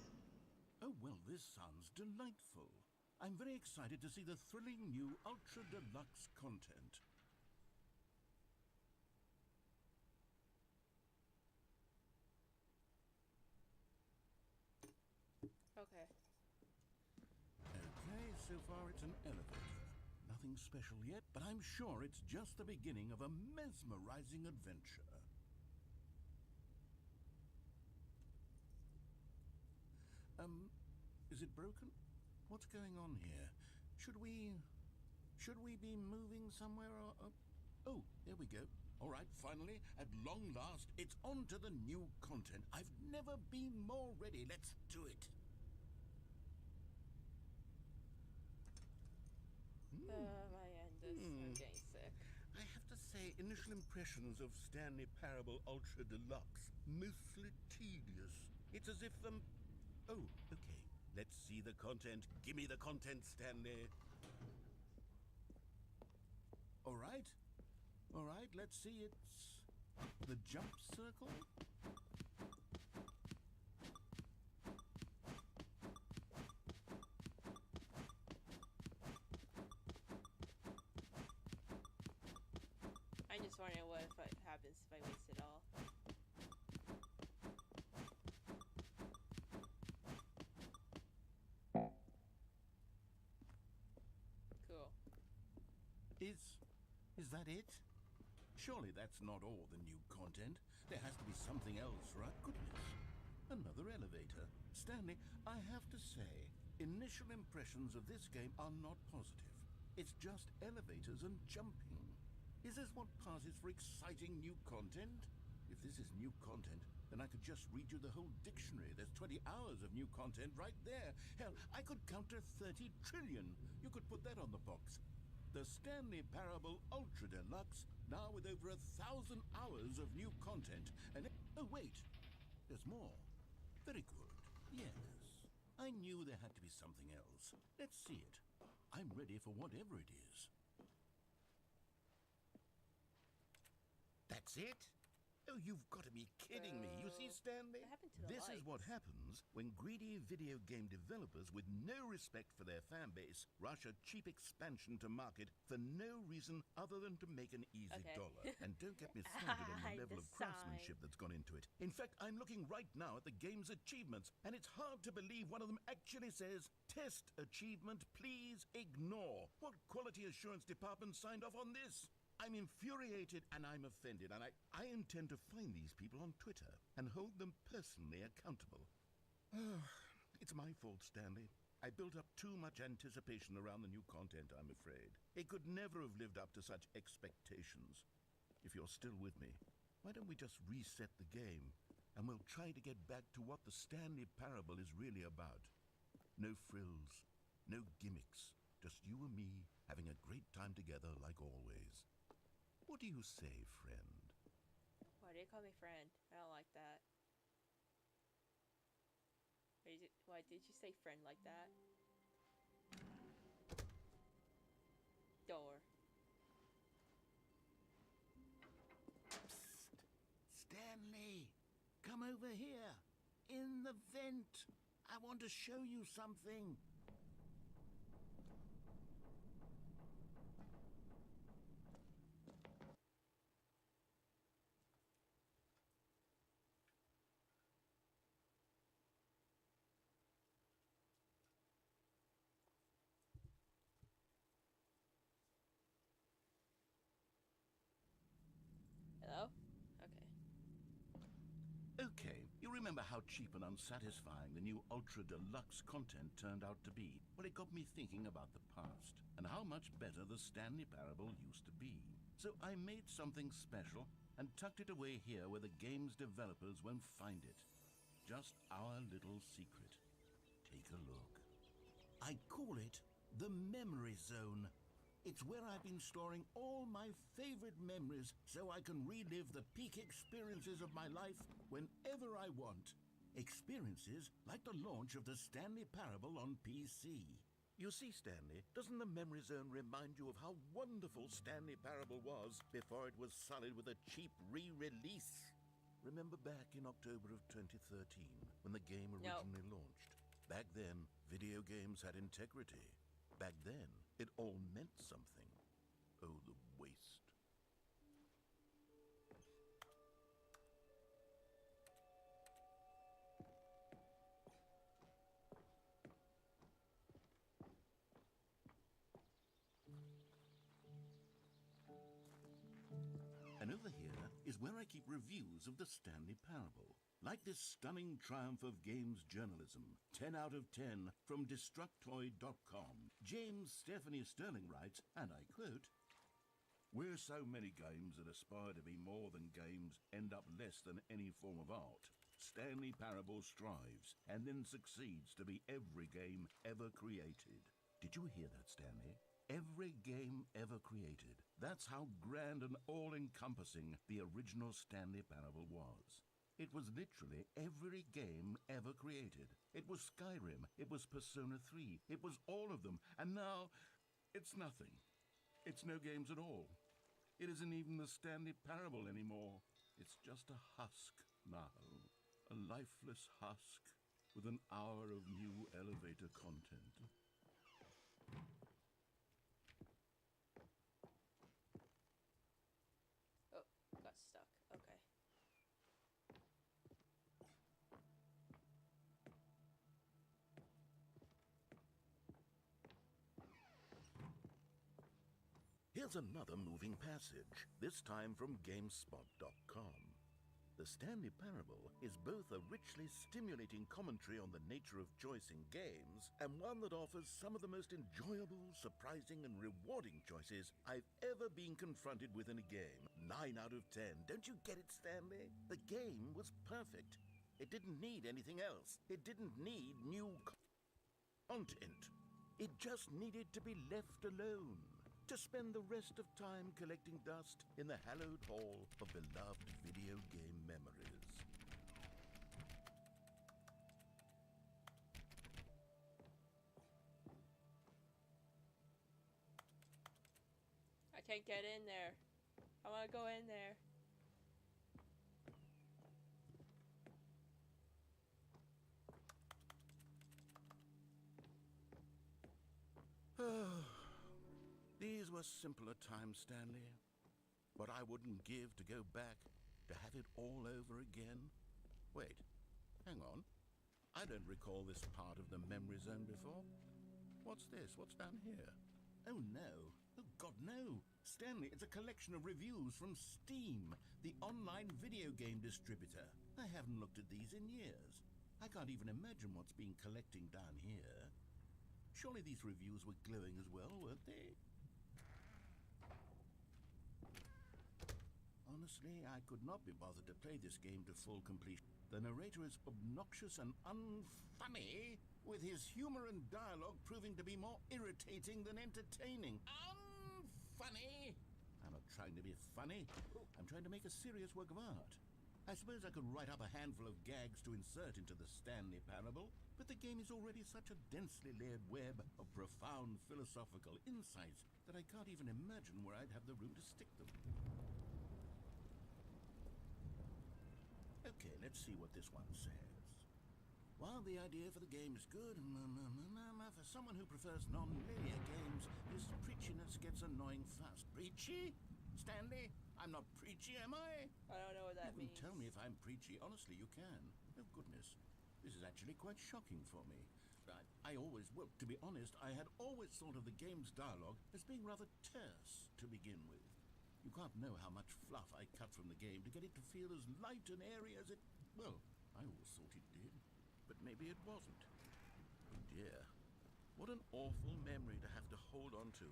Oh, well, this sounds delightful. I'm very excited to see the thrilling new Ultra Deluxe content. Okay. Okay, so far it's an elevator. Nothing special yet, but I'm sure it's just the beginning of a mesmerizing adventure. Is it broken? What's going on here? Should we be moving somewhere or... Oh, there we go. All right, finally, at long last, it's on to the new content. I've never been more ready. Let's do it. My end is... I'm getting sick. I have to say, initial impressions of Stanley Parable Ultra Deluxe, mostly tedious. It's as if, Oh, okay. Let's see the content. Give me the content, Stanley. All right. All right, let's see. It's the jump circle. I'm just wondering what happens if I waste it all. Cool. Is that it? Surely that's not all the new content. There has to be something else, right? Goodness. Another elevator. Stanley, I have to say, initial impressions of this game are not positive. It's just elevators and jumping. Is this what passes for exciting new content? If this is new content, then I could just read you the whole dictionary. There's 20 hours of new content right there. Hell, I could count to 30 trillion. You could put that on the box. The Stanley Parable Ultra Deluxe, now with over 1,000 hours of new content. And oh, wait, there's more. Very good. Yes, I knew there had to be something else. Let's see it. I'm ready for whatever it is. That's it? Oh, you've got to be kidding me. You see, Stanley? What happened to the This is what lights? happens when greedy video game developers with no respect for their fan base rush a cheap expansion to market for no reason other than to make an easy Okay. dollar. And don't get me started on the level of The sign. craftsmanship that's gone into it. In fact, I'm looking right now at the game's achievements, and it's hard to believe one of them actually says, "Test achievement, please ignore." What quality assurance department signed off on this? I'm infuriated and I'm offended, and I intend to find these people on Twitter and hold them personally accountable. It's my fault, Stanley. I built up too much anticipation around the new content, I'm afraid. It could never have lived up to such expectations. If you're still with me, why don't we just reset the game, and we'll try to get back to what the Stanley Parable is really about. No frills, no gimmicks, just you and me having a great time together like always. What do you say, friend? Why do you call me friend? I don't like that. Why did you say friend like that? Door. Psst! Stanley! Come over here! In the vent! I want to show you something! Hello? Okay. Okay, you remember how cheap and unsatisfying the new Ultra Deluxe content turned out to be? Well, it got me thinking about the past and how much better the Stanley Parable used to be. So I made something special and tucked it away here where the game's developers won't find it. Just our little secret. Take a look. I call it The memory zone. It's where I've been storing all my favorite memories so I can relive the peak experiences of my life whenever I want. Experiences like the launch of the Stanley Parable on PC. You see, Stanley, doesn't the memory zone remind you of how wonderful Stanley Parable was before it was sullied with a cheap re-release? Remember back in October of 2013, when the game originally launched? Back then, video games had integrity. Back then, it all meant something. Oh, the waste. And over here is where I keep reviews of the Stanley Parable. Like this stunning triumph of games journalism, 10 out of 10 from Destructoid.com. James Stephanie Sterling writes, and I quote, "Where so many games that aspire to be more than games end up less than any form of art, Stanley Parable strives and then succeeds to be every game ever created." Did you hear that, Stanley? Every game ever created. That's how grand and all-encompassing the original Stanley Parable was. It was literally every game ever created. It was Skyrim, it was Persona 3, it was all of them, and now it's nothing. It's no games at all. It isn't even the Stanley Parable anymore. It's just a husk now. A lifeless husk with an hour of new elevator content. Oh, got stuck. Okay. Here's another moving passage, this time from GameSpot.com. The Stanley Parable is both a richly stimulating commentary on the nature of choice in games and one that offers some of the most enjoyable, surprising, and rewarding choices I've ever been confronted with in a game. 9 out of 10. Don't you get it, Stanley? The game was perfect. It didn't need anything else. It didn't need new content. It just needed to be left alone, to spend the rest of time collecting dust in the hallowed hall of beloved video game memories. I can't get in there. I want to go in there. These were simpler times, Stanley. What I wouldn't give to go back, to have it all over again. Wait, hang on. I don't recall this part of the memory zone before. What's this? What's down here? Oh no. Oh God, no. Stanley, it's a collection of reviews from Steam, the online video game distributor. I haven't looked at these in years. I can't even imagine what's been collecting down here. Surely these reviews were glowing as well, weren't they? Honestly, I could not be bothered to play this game to full completion. The narrator is obnoxious and unfunny, with his humor and dialogue proving to be more irritating than entertaining. Unfunny! I'm not trying to be funny. I'm trying to make a serious work of art. I suppose I could write up a handful of gags to insert into the Stanley Parable, but the game is already such a densely layered web of profound philosophical insights that I can't even imagine where I'd have the room to stick them. Okay, let's see what this one says. While the idea for the game is good, for someone who prefers non-linear games, this preachiness gets annoying fast. Preachy? Stanley? I'm not preachy, am I? I don't know what that You means. can tell me if I'm preachy. Honestly, you can. Oh, goodness. This is actually quite shocking for me. Well, to be honest, I had always thought of the game's dialogue as being rather terse to begin with. You can't know how much fluff I cut from the game to get it to feel as light and airy as it... Well, I always thought it did. But maybe it wasn't. Oh dear. What an awful memory to have to hold on to.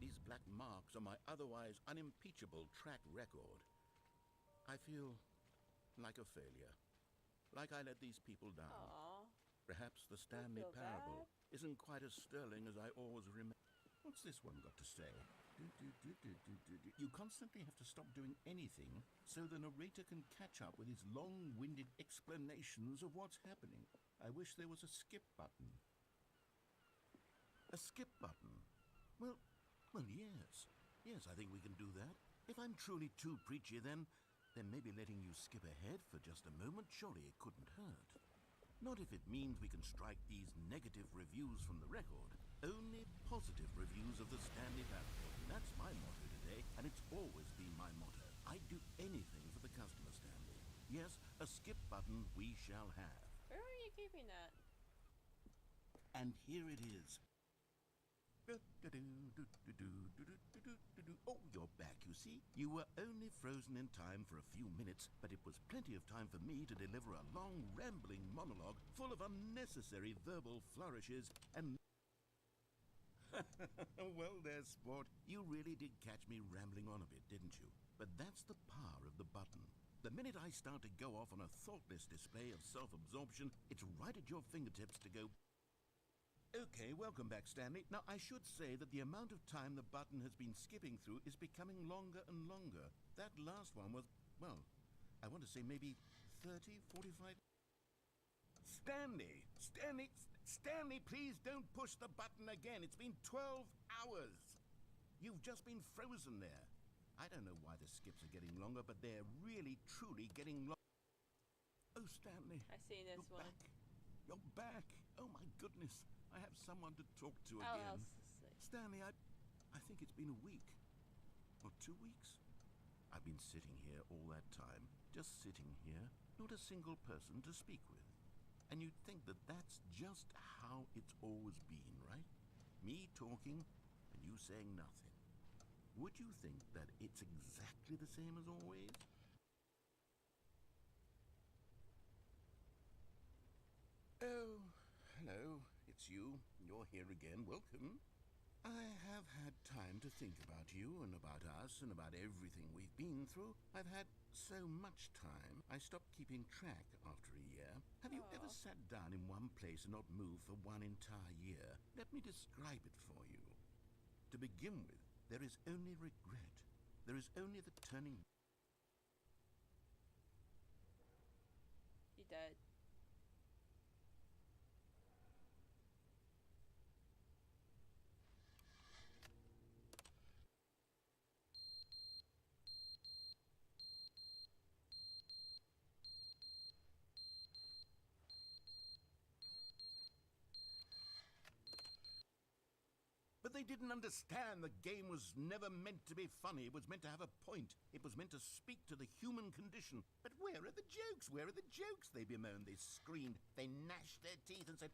These black marks on my otherwise unimpeachable track record. I feel like a failure. Like I let these people down. Aww. Perhaps the Stanley feel Parable bad. isn't quite as sterling as I always remember. What's this one got to say? You constantly have to stop doing anything so the narrator can catch up with his long-winded explanations of what's happening. I wish there was a skip button. A skip button? Well, yes. Yes, I think we can do that. If I'm truly too preachy, then maybe letting you skip ahead for just a moment, surely it couldn't hurt. Not if it means we can strike these negative reviews from the record. Only positive reviews of the Stanley Parable. That's my motto today, and it's always been my motto. I'd do anything for the customer, Stanley. Yes, a skip button we shall have. Where are you keeping that? And here it is. Oh, you're back, you see. You were only frozen in time for a few minutes, but it was plenty of time for me to deliver a long, rambling monologue full of unnecessary verbal flourishes and... Well there, sport. You really did catch me rambling on a bit, didn't you? But that's the power of the button. The minute I start to go off on a thoughtless display of self-absorption, it's right at your fingertips to go... Okay, welcome back, Stanley. Now, I should say that the amount of time the button has been skipping through is becoming longer and longer. That last one was, well, I want to say maybe 30, 45... Stanley, please don't push the button again. It's been 12 hours. You've just been frozen there. I don't know why the skips are getting longer, but they're really, truly getting long. Oh, Stanley. I see this you're one. Back. You're back. Oh, my goodness. I have someone to talk to Oh, again. else to say. Stanley, I think it's been a week. Or 2 weeks. I've been sitting here all that time. Just sitting here. Not a single person to speak with. And you'd think that that's just how it's always been, right? Me talking and you saying nothing. Would you think that it's exactly the same as always? Oh, hello. It's you. You're here again. Welcome. I have had time to think about you and about us and about everything we've been through. I've had so much time, I stopped keeping track after a year. Have you ever sat down in one place and not moved for one entire year? Let me describe it for you. To begin with, there is only regret. There is only the turning... He dead. But they didn't understand the game was never meant to be funny. It was meant to have a point. It was meant to speak to the human condition. But where are the jokes? Where are the jokes? They bemoaned, they screamed, they gnashed their teeth and said...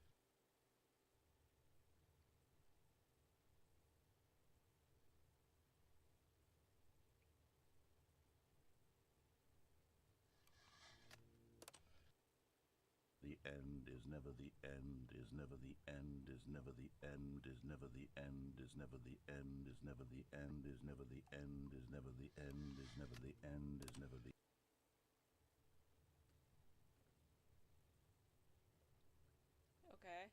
The end is never the end, is never the end, is never the end, is never the end, is never the end, is never the end, is never the end, is never the end, is never the end, is never the... Okay.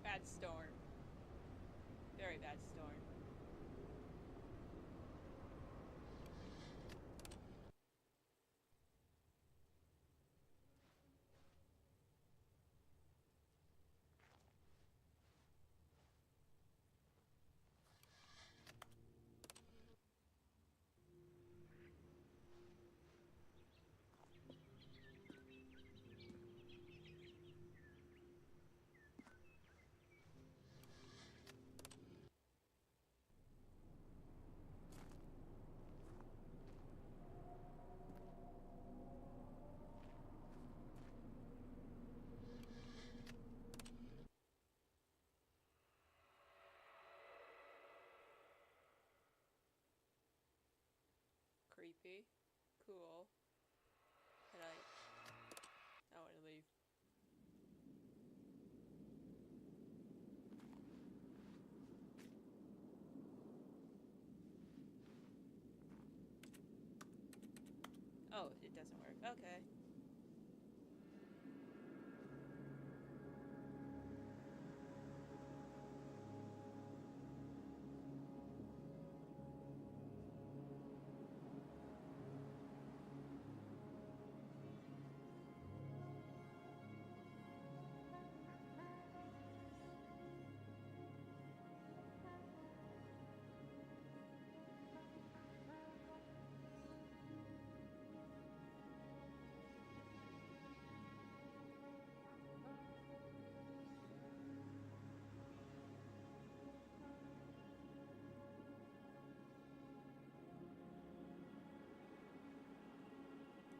Bad storm. Very bad storm. Creepy. Cool. Can I want to leave. Oh, it doesn't work. Okay.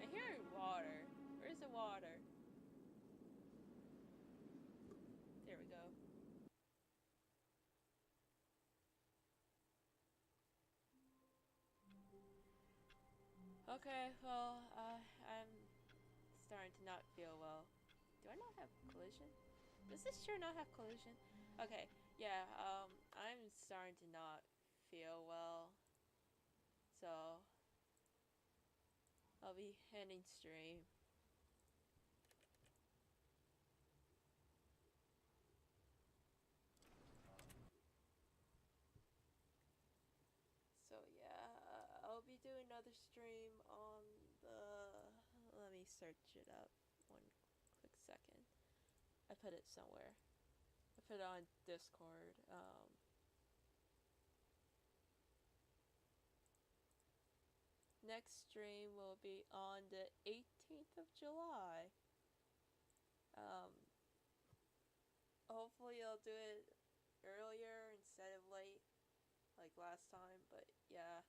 I hear water. Where's the water? There we go. Okay, well, I'm starting to not feel well. Do I not have collision? Does this sure not have collision? Okay, yeah, I'm starting to not feel well. So, I'll be ending stream. So yeah, I'll be doing another stream on the... Let me search it up one quick second. I put it somewhere. I put it on Discord. Next stream will be on the 18th of July. Hopefully I'll do it earlier instead of late, like last time. But yeah,